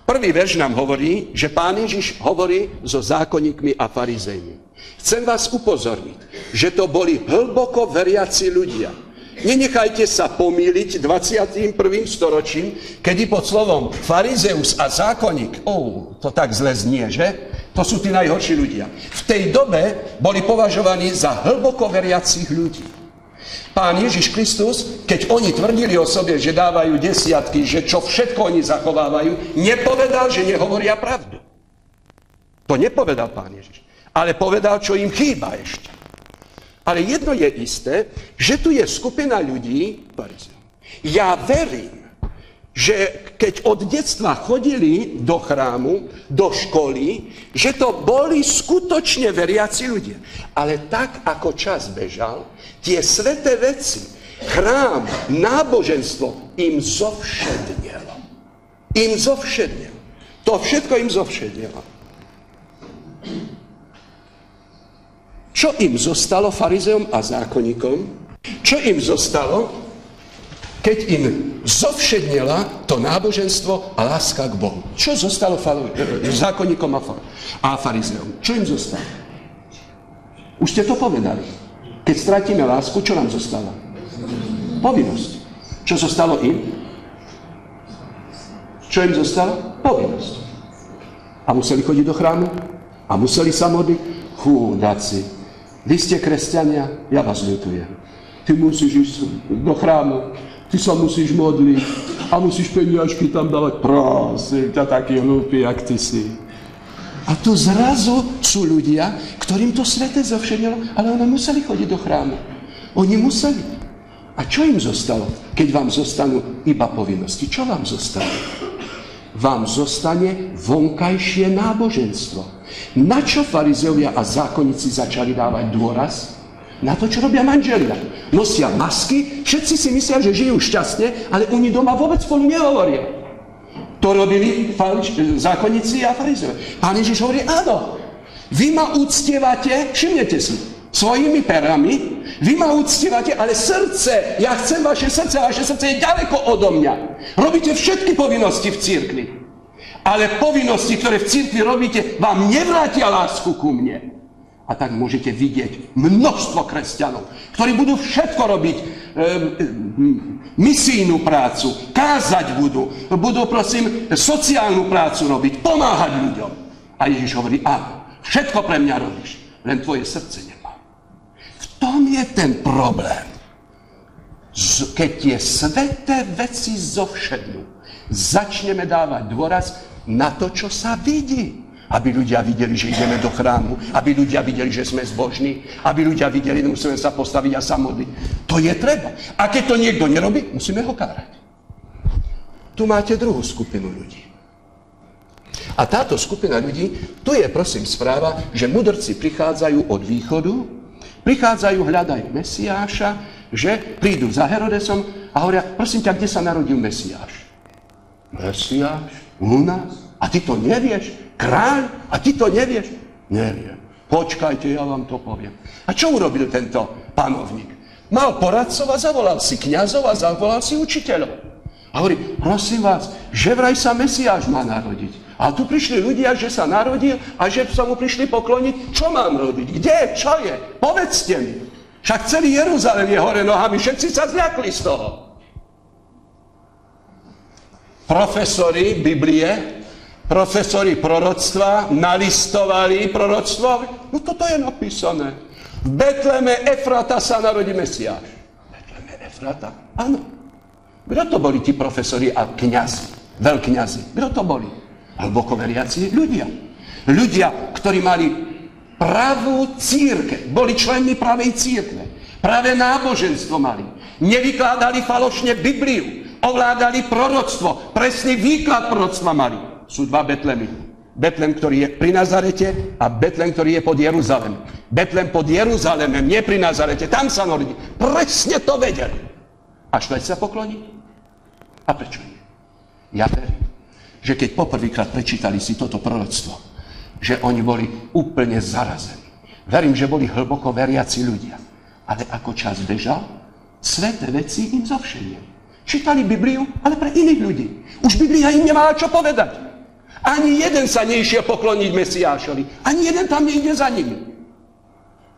prvý verš nám hovorí, že Pán Ježiš hovorí so zákonníkmi a farizejmi. Chcem vás upozorniť, že to boli hlboko veriaci ľudia. Nenechajte sa pomýliť 21. storočím, kedy pod slovom farizeus a zákonník, to tak zle znie, že? To sú tí najhorší ľudia. V tej dobe boli považovaní za hlboko veriacich ľudí. Pán Ježiš Kristus, keď oni tvrdili o sobe, že dávajú desiatky, že čo všetko oni zachovávajú, nepovedal, že nehovoria pravdu. To nepovedal Pán Ježiš. Ale povedal, čo im chýba ešte. Ale jedno je isté, že tu je skupina ľudí, ja verím, že keď od detstva chodili do chrámu, do školy, že to boli skutočne veriaci ľudia. Ale tak, ako čas bežal, tie sveté veci, chrám, náboženstvo im zovšednelo. To všetko im zovšednelo. Čo im zostalo farizeom a zákonníkom? Čo im zostalo, keď im zovšednela to náboženstvo a láska k Bohu? Čo zostalo zákonníkom a farizeom? Čo im zostalo? Už ste to povedali. Keď stratíme lásku, čo nám zostalo? Povinnosť. Čo zostalo im? Čo im zostalo? Povinnosť. A museli chodiť do chrámu? A museli sa modliť? Chudáci. Vy ste kresťania, ja vás ľutujem. Ty musíš ísť do chrámu, ty sa musíš modliť a musíš peniažky tam dávať. Prosím ťa, taký hlúpy, jak ty si. A tu zrazu sú ľudia, ktorým to sveté zovšednelo, ale oni museli chodiť do chrámu. Oni museli. A čo im zostalo, keď vám zostanú iba povinnosti? Čo vám zostane? Vám zostane vonkajšie náboženstvo. Na čo farizeovia a zákonníci začali dávať dôraz? Na to, čo robia manželia. Nosia masky, všetci si myslia, že žijú šťastne, ale oni doma vôbec spolu nehovoria. To robili zákonníci a farizei. Pán Ježiš hovorí, áno, vy ma uctievate, všimnete si, svojimi perami, vy ma uctievate, ale srdce, ja chcem vaše srdce je ďaleko odo mňa. Robíte všetky povinnosti v cirkvi. Ale povinnosti, ktoré v cirkvi robíte, vám nevrátia lásku ku mne. A tak môžete vidieť množstvo kresťanov, ktorí budú všetko robiť, misijnú prácu, kázať budú prosím sociálnu prácu robiť, pomáhať ľuďom. A Ježiš hovorí, áno, všetko pre mňa robíš, len tvoje srdce nemá. V tom je ten problém. Keď tie sveté veci zovšednú, začneme dávať dôraz na to, čo sa vidí. Aby ľudia videli, že ideme do chrámu, aby ľudia videli, že sme zbožní, aby ľudia videli, že musíme sa postaviť a sa modliť. To je treba. A keď to niekto nerobí, musíme ho kárať. Tu máte druhú skupinu ľudí. A táto skupina ľudí, tu je prosím správa, že mudrci prichádzajú od východu, prichádzajú, hľadajú Mesiáša, že prídu za Herodesom a hovoria, prosím ťa, kde sa narodil Mesiáš? Mesiáš? U nás? A ty to nevieš? Kráľ? A ty to nevieš? Neviem. Počkajte, ja vám to poviem. A čo urobil tento panovník? Mal poradcov a zavolal si kňazov a zavolal si učiteľov. A hovorí, prosím vás, že vraj sa Mesiáš má narodiť. A tu prišli ľudia, že sa narodil a že sa mu prišli pokloniť. Čo mám robiť? Kde? Čo je? Povedzte mi. Však celý Jeruzalém je hore nohami, všetci sa zľakli z toho. Profesori Biblie, profesori proroctva nalistovali proroctvo. No toto je napísané. V Betleme Efrata sa narodí Mesiáš. Betleme Efrata? Áno. Kto to boli tí profesori a kňazi, veľkňazi? Kto to boli? Hlboko veriaci ľudia. Ľudia, ktorí mali pravú církev, boli členmi pravej církve. Pravé náboženstvo mali. Nevykládali falošne Bibliu. Ovládali proroctvo. Presný výklad proroctva mali. Sú dva Betlemy. Betlem, ktorý je pri Nazarete a Betlem, ktorý je pod Jeruzalémom. Betlem pod Jeruzalémom, nie pri Nazarete. Tam sa narodí. Presne to vedeli. A šli sa pokloniť? A prečo nie? Ja verím, že keď poprvýkrát prečítali si toto proroctvo, že oni boli úplne zarazení. Verím, že boli hlboko veriaci ľudia. Ale ako čas bežal, sveté veci im zovšednili. Čítali Bibliu, ale pre iných ľudí. Už Biblia im nemala čo povedať. Ani jeden sa neišiel pokloniť Mesiášovi. Ani jeden tam nejde za nimi.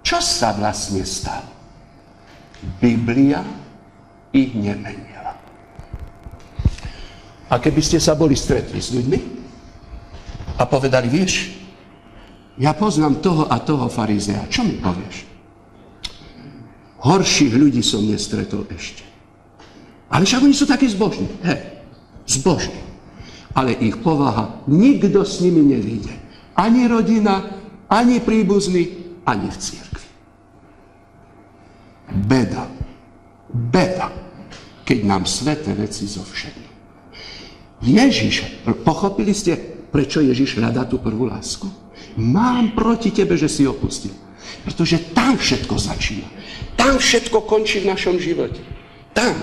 Čo sa vlastne stalo? Biblia ich nemenila. A keby ste sa boli stretli s ľuďmi a povedali, vieš, ja poznám toho a toho farizea, čo mi povieš? Horších ľudí som nestretol ešte. Ale však oni sú takí zbožní. Zbožní. Ale ich povaha, nikto s nimi nevíde. Ani rodina, ani príbuzný, ani v cirkvi. Beda. Beda. Keď nám sveté veci zovšednú. Ježiš, pochopili ste, prečo Ježiš hľadá tú prvú lásku? Mám proti tebe, že si opustil. Pretože tam všetko začína. Tam všetko končí v našom živote. Tam.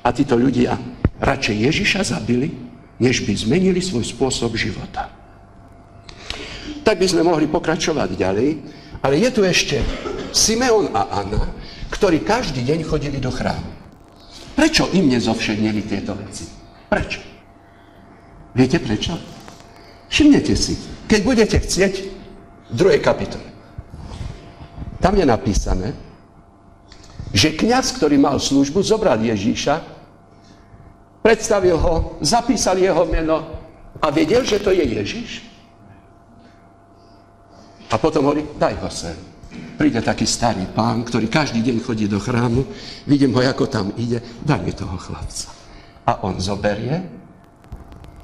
A títo ľudia radšej Ježiša zabili, než by zmenili svoj spôsob života. Tak by sme mohli pokračovať ďalej, ale je tu ešte Simeon a Anna, ktorí každý deň chodili do chrámu. Prečo im nezovšednili tieto veci? Prečo? Viete prečo? Všimnete si, keď budete chcieť v 2. kapitole. Tam je napísané, že kňaz, ktorý mal službu, zobral Ježíša, predstavil ho, zapísal jeho meno a vedel, že to je Ježíš. A potom hovorí, daj ho sem. Príde taký starý pán, ktorý každý deň chodí do chrámu, vidím ho, ako tam ide, daj mi toho chlapca. A on zoberie,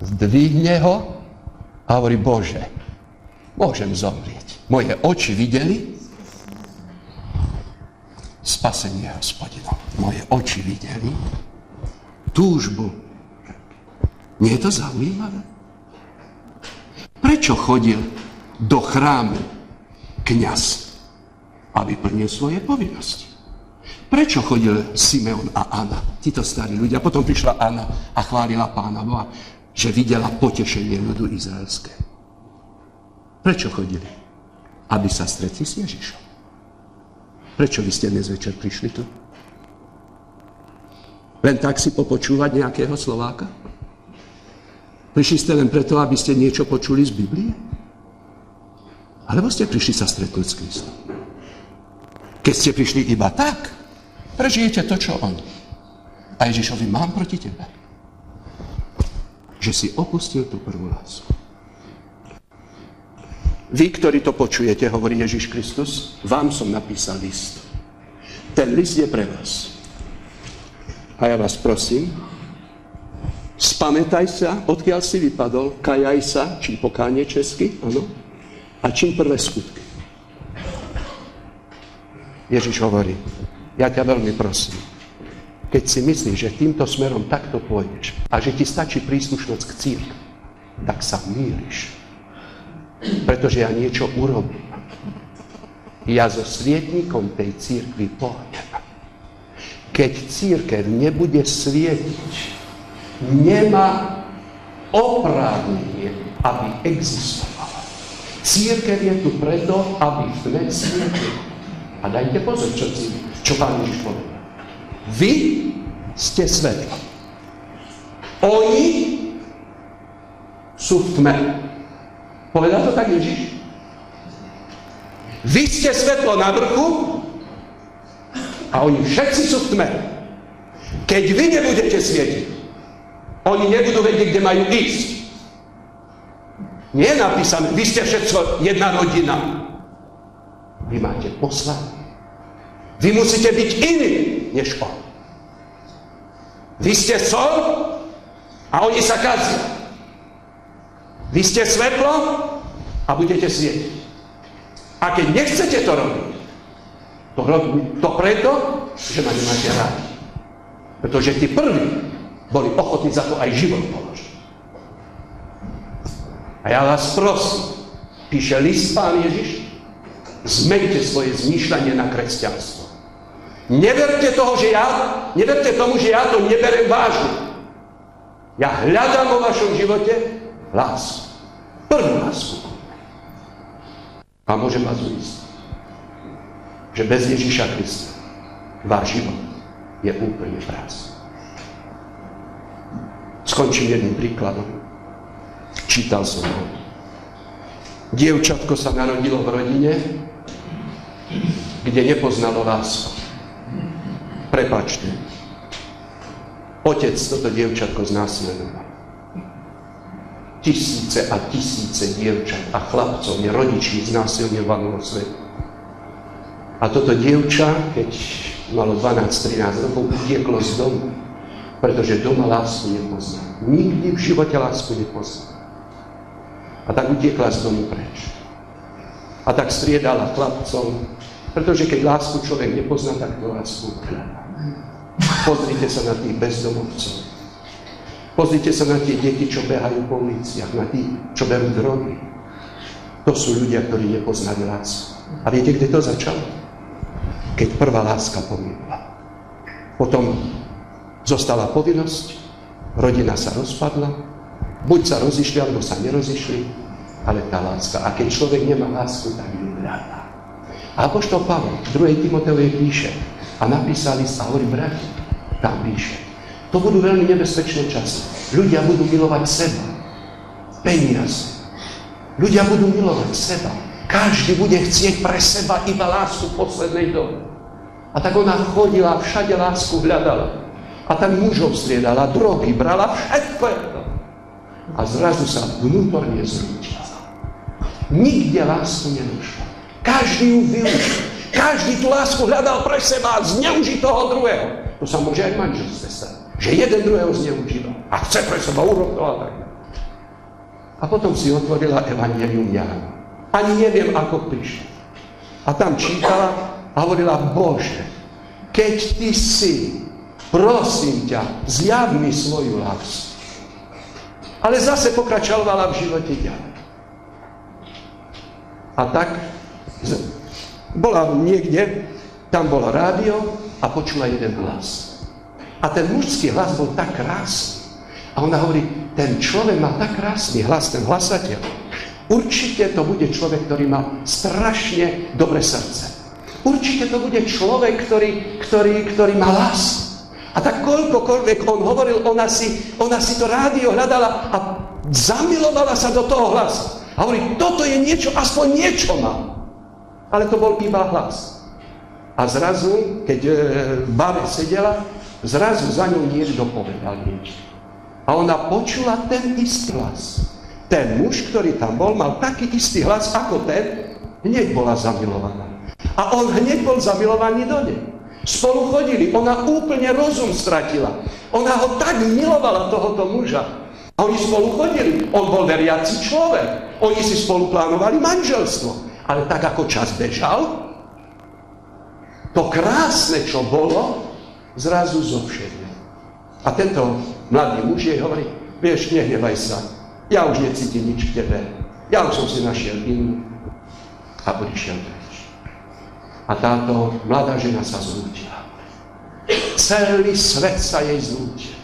zdvihne ho a hovorí, Bože, môžem zomrieť. Moje oči videli spasenie Hospodina. Moje oči videli túžbu. Nie je to zaujímavé? Prečo chodil do chrámu kňaz, aby plnil svoje povinnosti. Prečo chodil Simeon a Anna, títo starí ľudia? Potom prišla Anna a chválila Pána Boha, že videla potešenie ľudu izraelského. Prečo chodili? Aby sa stretli s Ježišom. Prečo vy ste dnes večer prišli tu? Len tak si popočúvať nejakého Slováka? Prišli ste len preto, aby ste niečo počuli z Biblie? Alebo ste prišli sa stretnúť s Kristom? Keď ste prišli iba tak, prežijete to, čo on. A Ježišovi, mám proti tebe, že si opustil tú prvú lásku. Vy, ktorí to počujete, hovorí Ježiš Kristus, vám som napísal list. Ten list je pre vás. A ja vás prosím, spamätaj sa, odkiaľ si vypadol, kajaj sa, čím pokánie česky, áno, a čím prvé skutky. Ježiš hovorí, ja ťa veľmi prosím, keď si myslíš, že týmto smerom takto pôjdeš a že ti stačí príslušnosť k cirkvi, tak sa mýliš. Pretože ja niečo urobím. Ja so svietnikom tej cirkvi pôjdem. Keď cirkev nebude svietiť, nemá oprávnenie, aby existovala. Cirkev je tu preto, aby v tme svietila. A dajte pozor, čo Pán Ježiš povedal. Vy ste svetlo. Oni sú v tme. Povedal to tak Ježiš? Vy ste svetlo na vrchu a oni všetci sú v tme. Keď vy nebudete svietiť, oni nebudú vedieť, kde majú ísť. Nie je napísané, vy ste všetko jedna rodina. Vy máte poslanie. Vy musíte byť iní, než on. Vy ste sol a oni sa kazia. Vy ste svetlo a budete svietiť. A keď nechcete to robiť, to robí to preto, že ma nemáte rádi. Pretože tí prví boli ochotní za to aj život položiť. A ja vás prosím, píše list Pán Ježiš, zmeňte svoje zmýšľanie na kresťanstvo. Neverte tomu, že ja to neberem vážne. Ja hľadám vo vašom živote lásku. Prvú lásku. A môžem vás uistiť, že bez Ježiša Krista váš život je úplne prázdny. Skončím jedným príkladom. Čítal som ho. Dievčatko sa narodilo v rodine, kde nepoznalo lásku. Prepáčte. Otec toto dievčatko znásilňoval. Tisíce a tisíce dievčat a chlapcov nerodičí znásilňovalo vo svete. A toto dievča, keď malo 12-13 rokov, utieklo z domu, pretože doma lásku nepozná. Nikdy v živote lásku nepozná. A tak utiekla z domu preč. A tak striedala chlapcov, pretože keď lásku človek nepozná, tak to lásku hľadá. Pozrite sa na tých bezdomovcov. Pozrite sa na tie deti, čo behajú po uliciach, na tých, čo berú drogy. To sú ľudia, ktorí nepoznali lásku. A viete, kde to začalo? Keď prvá láska pomietla. Potom zostala povinnosť, rodina sa rozpadla, buď sa rozišli, alebo sa nerozišli, ale tá láska. A keď človek nemá lásku, tak ju hľadá. A apoštol Pavol v 2. Timoteovej píše a napísali sa, hovorí, bratia, tam píše, to budú veľmi nebezpečné časy. Ľudia budú milovať seba, peniaze. Ľudia budú milovať seba. Každý bude chcieť pre seba iba lásku v poslednej dobe. A tak ona chodila, všade lásku hľadala. A tam mužov striedala, drogy brala, všetko je to. A zrazu sa vnútorne zrútila. Nikde lásku nenašla. Každý ju využil. Každý tú lásku hľadal pre seba a zneužiť toho druhého. To sa môže aj v manželstve stať. Že jeden druhého zneužíva. A chce pre seba urobiť to a tak. A potom si otvorila Evangelium Jána. Ani neviem, ako prišla. A tam čítala a hovorila, Bože, keď ty si, prosím ťa, zjav mi svoju lásku. Ale zase pokračovala v živote ďalej. A tak Bola niekde, tam bolo rádio a počula jeden hlas. A ten mužský hlas bol tak krásny. A ona hovorí, ten človek má tak krásny hlas, ten hlasateľ. Určite to bude človek, ktorý má strašne dobré srdce. Určite to bude človek, ktorý má lásku. A tak koľkokoľvek on hovoril, ona si to rádio hľadala a zamilovala sa do toho hlasu. A hovorí, toto je niečo, aspoň niečo má. Ale to bol iba hlas. A zrazu, keď v bare sedela, zrazu za ňou niekto povedal niečo. A ona počula ten istý hlas. Ten muž, ktorý tam bol, mal taký istý hlas ako ten, hneď bola zamilovaná. A on hneď bol zamilovaný do nej. Spolu chodili, ona úplne rozum stratila. Ona ho tak milovala, tohoto muža. A oni spolu chodili. On bol veriaci človek. Oni si spolu plánovali manželstvo. Ale tak ako čas bežal, to krásne, čo bolo, zrazu zovšedlo. A tento mladý muž jej hovorí, vieš, nehnevaj sa, ja už necítim nič v tebe, ja už som si našiel inú. A prišiel preč. A táto mladá žena sa zlútila. Celý svet sa jej zlútil.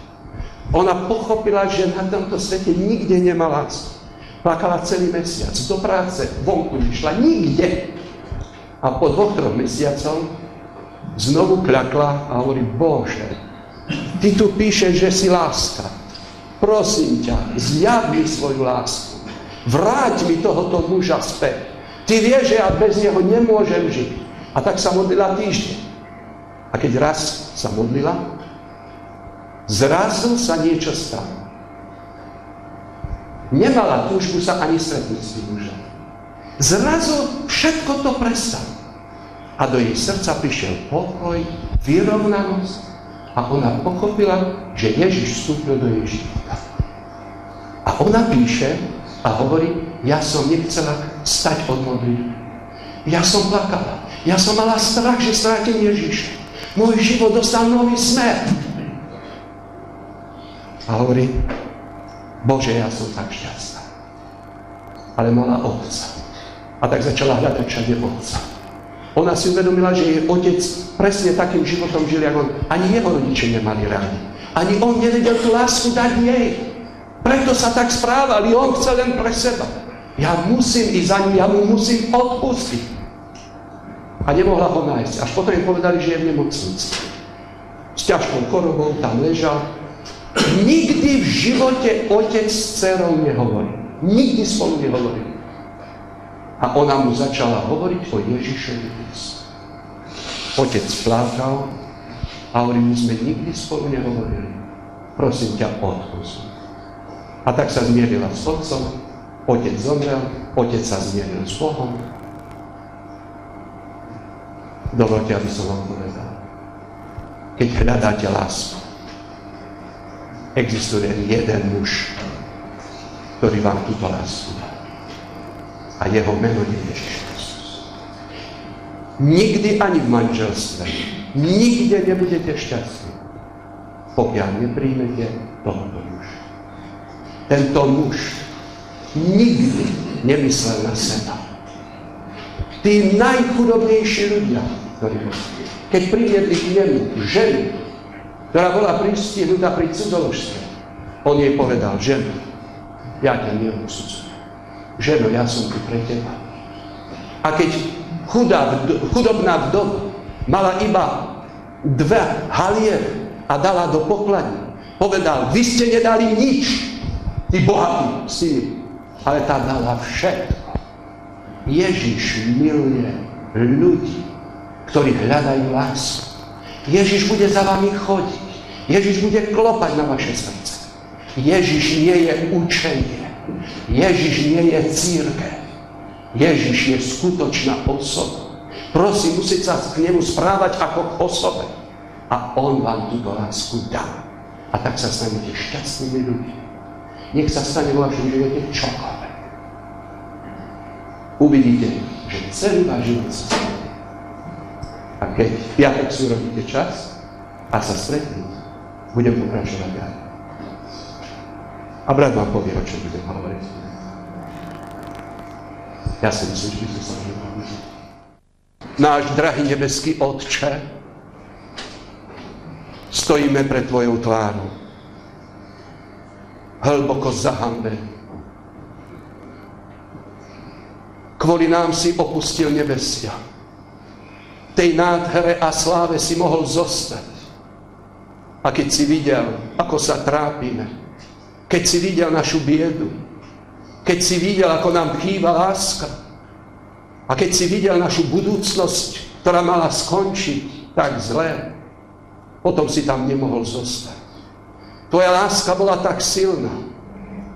Ona pochopila, že na tomto svete nikde nemá lásku. Plakala celý mesiac, do práce, vonku nešla, nikde. A po 2-3 mesiacoch znovu kľakla a hovorí, Bože, Ty tu píšeš, že si láska. Prosím ťa, zjav mi svoju lásku. Vráť mi tohoto muža späť. Ty vieš, že ja bez neho nemôžem žiť. A tak sa modlila týždeň. A keď raz sa modlila, zrazu sa niečo stalo. Nemala túžbu sa ani stretnúť s tým mužom. Zrazu všetko to prestalo. A do jej srdca prišiel pokoj, vyrovnanosť a ona pochopila, že Ježiš vstúpil do jej života. A ona píše a hovorí, ja som nechcela stať od modlitby. Ja som plakala. Ja som mala strach, že strátim Ježiša. Môj život dostal nový smer. A hovorí, Bože, ja som tak šťastná. Ale mala otca. A tak začala hľadať všade otca. Ona si uvedomila, že jej otec presne takým životom žil, ako on. Ani jeho rodiče nemali rádi. Ani on nevedel tú lásku dať jej. Preto sa tak správali. On chcel len pre seba. Ja musím ísť za ním, ja mu musím odpustiť. A nemohla ho nájsť. Až potom im povedali, že je v nemocnici. S ťažkou chorobou tam ležal. Nikdy v živote otec s dcerou nehovoril. Nikdy spolu nehovoril. A ona mu začala hovoriť o Ježišovi Kristu. Otec plakal a hovorí, my sme nikdy spolu nehovorili. Prosím ťa, odpusť. A tak sa zmierila s otcom, otec zomrel, otec sa zmieril s Bohom. Dovoľte, aby som vám povedal. Keď hľadáte lásku, existuje jeden muž, ktorý vám túto lásku dá. A jeho meno je Ježiš Kristus. Nikdy ani v manželstve, nikde nebudete šťastní, pokiaľ nepríjmete tohoto muža. Tento muž nikdy nemyslel na seba. Tí najchudobnejší ľudia, ktorí boli, keď priviedli k nemu ženu, ktorá bola pristihnutá pri cudzoložstve, on jej povedal, ženo, ja ťa neodsudzujem. Ženo, ja som tu pre teba. A keď chudobná vdova mala iba 2 haliere a dala do pokladní, povedal, vy ste nedali nič, tí bohatí s nimi, ale tá dala všetko. Ježiš miluje ľudí, ktorí hľadajú lásku. Ježiš bude za vami chodiť. Ježiš bude klopať na vaše srdce. Ježiš nie je učenie. Ježiš nie je cirkev. Ježiš je skutočná osoba. Prosím, musíte sa k nemu správať ako k osobe. A on vám túto lásku dá. A tak sa stanete šťastnými ľuďmi. Nech sa stane vo vašom živote čokoľvek. Uvidíte, že celý váš život sa stane. A keď v piatok si urobíte čas a sa stretnúť, budem pokračovať ďalej. A brat vám povie, o čom budem hovoriť. Ja si myslím, že by sme sa mohli pomôcť. náš drahý nebeský Otče, stojíme pred tvojou tvárou. Hlboko zahanbení. Kvôli nám si opustil nebesia. V tej nádhere a sláve si mohol zostať. A keď si videl, ako sa trápime, keď si videl našu biedu, keď si videl, ako nám chýba láska, a keď si videl našu budúcnosť, ktorá mala skončiť tak zle, potom si tam nemohol zostať. Tvoja láska bola tak silná,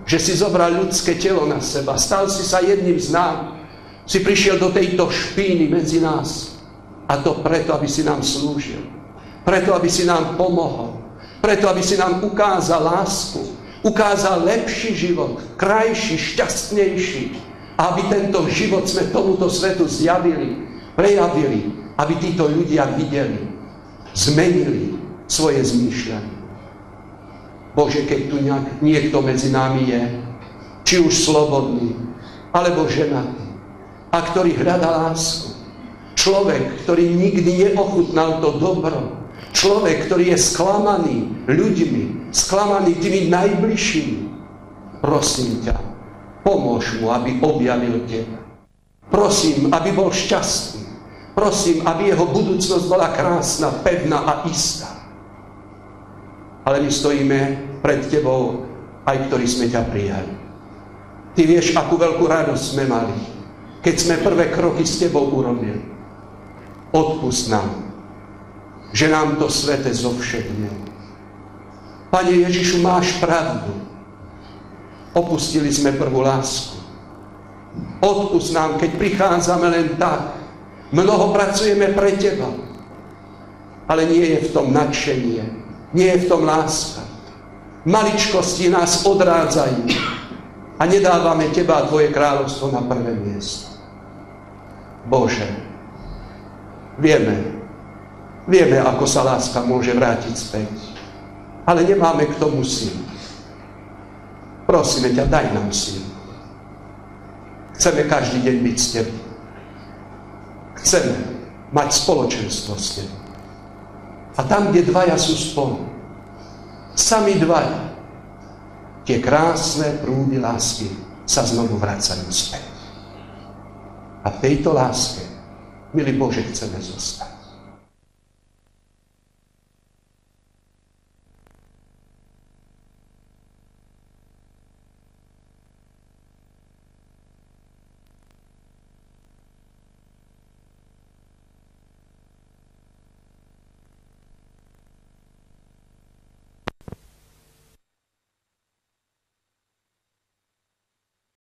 že si zobral ľudské telo na seba, stal si sa jedným z nás, si prišiel do tejto špíny medzi nás. A to preto, aby si nám slúžil. Preto, aby si nám pomohol. Preto, aby si nám ukázal lásku. Ukázal lepší život, krajší, šťastnejší. Aby tento život sme tomuto svetu zjavili, prejavili. Aby títo ľudia videli, zmenili svoje zmýšľanie. Bože, keď tu niekto medzi nami je, či už slobodný, alebo ženatý, a ktorý hľadá lásku. Človek, ktorý nikdy neochutnal to dobro. Človek, ktorý je sklamaný ľuďmi, sklamaný tými najbližšími. Prosím ťa, pomôž mu, aby objavil teba. Prosím, aby bol šťastný. Prosím, aby jeho budúcnosť bola krásna, pevná a istá. Ale my stojíme pred tebou, aj ktorí sme ťa prijali. Ty vieš, akú veľkú radosť sme mali, keď sme prvé kroky s tebou urobili. Odpusť nám, že nám to svete zovšednilo. Pane Ježišu, máš pravdu. Opustili sme prvú lásku. Odpusť nám, keď prichádzame len tak. Mnoho pracujeme pre teba. Ale nie je v tom nadšenie. Nie je v tom láska. Maličkosti nás odrádzajú. A nedávame teba a tvoje kráľovstvo na prvé miesto. Bože, vieme, ako sa láska môže vrátiť späť, ale nemáme k tomu sílu. Prosíme ťa, daj nám sílu. Chceme každý deň byť s tebou. Chceme mať spoločenstvo s tebou. A tam, kde dvaja sú spolu, sami dvaja, tie krásne prúdy lásky sa znovu vracajú späť. A v tejto láske, milý Bože, chceme zostať.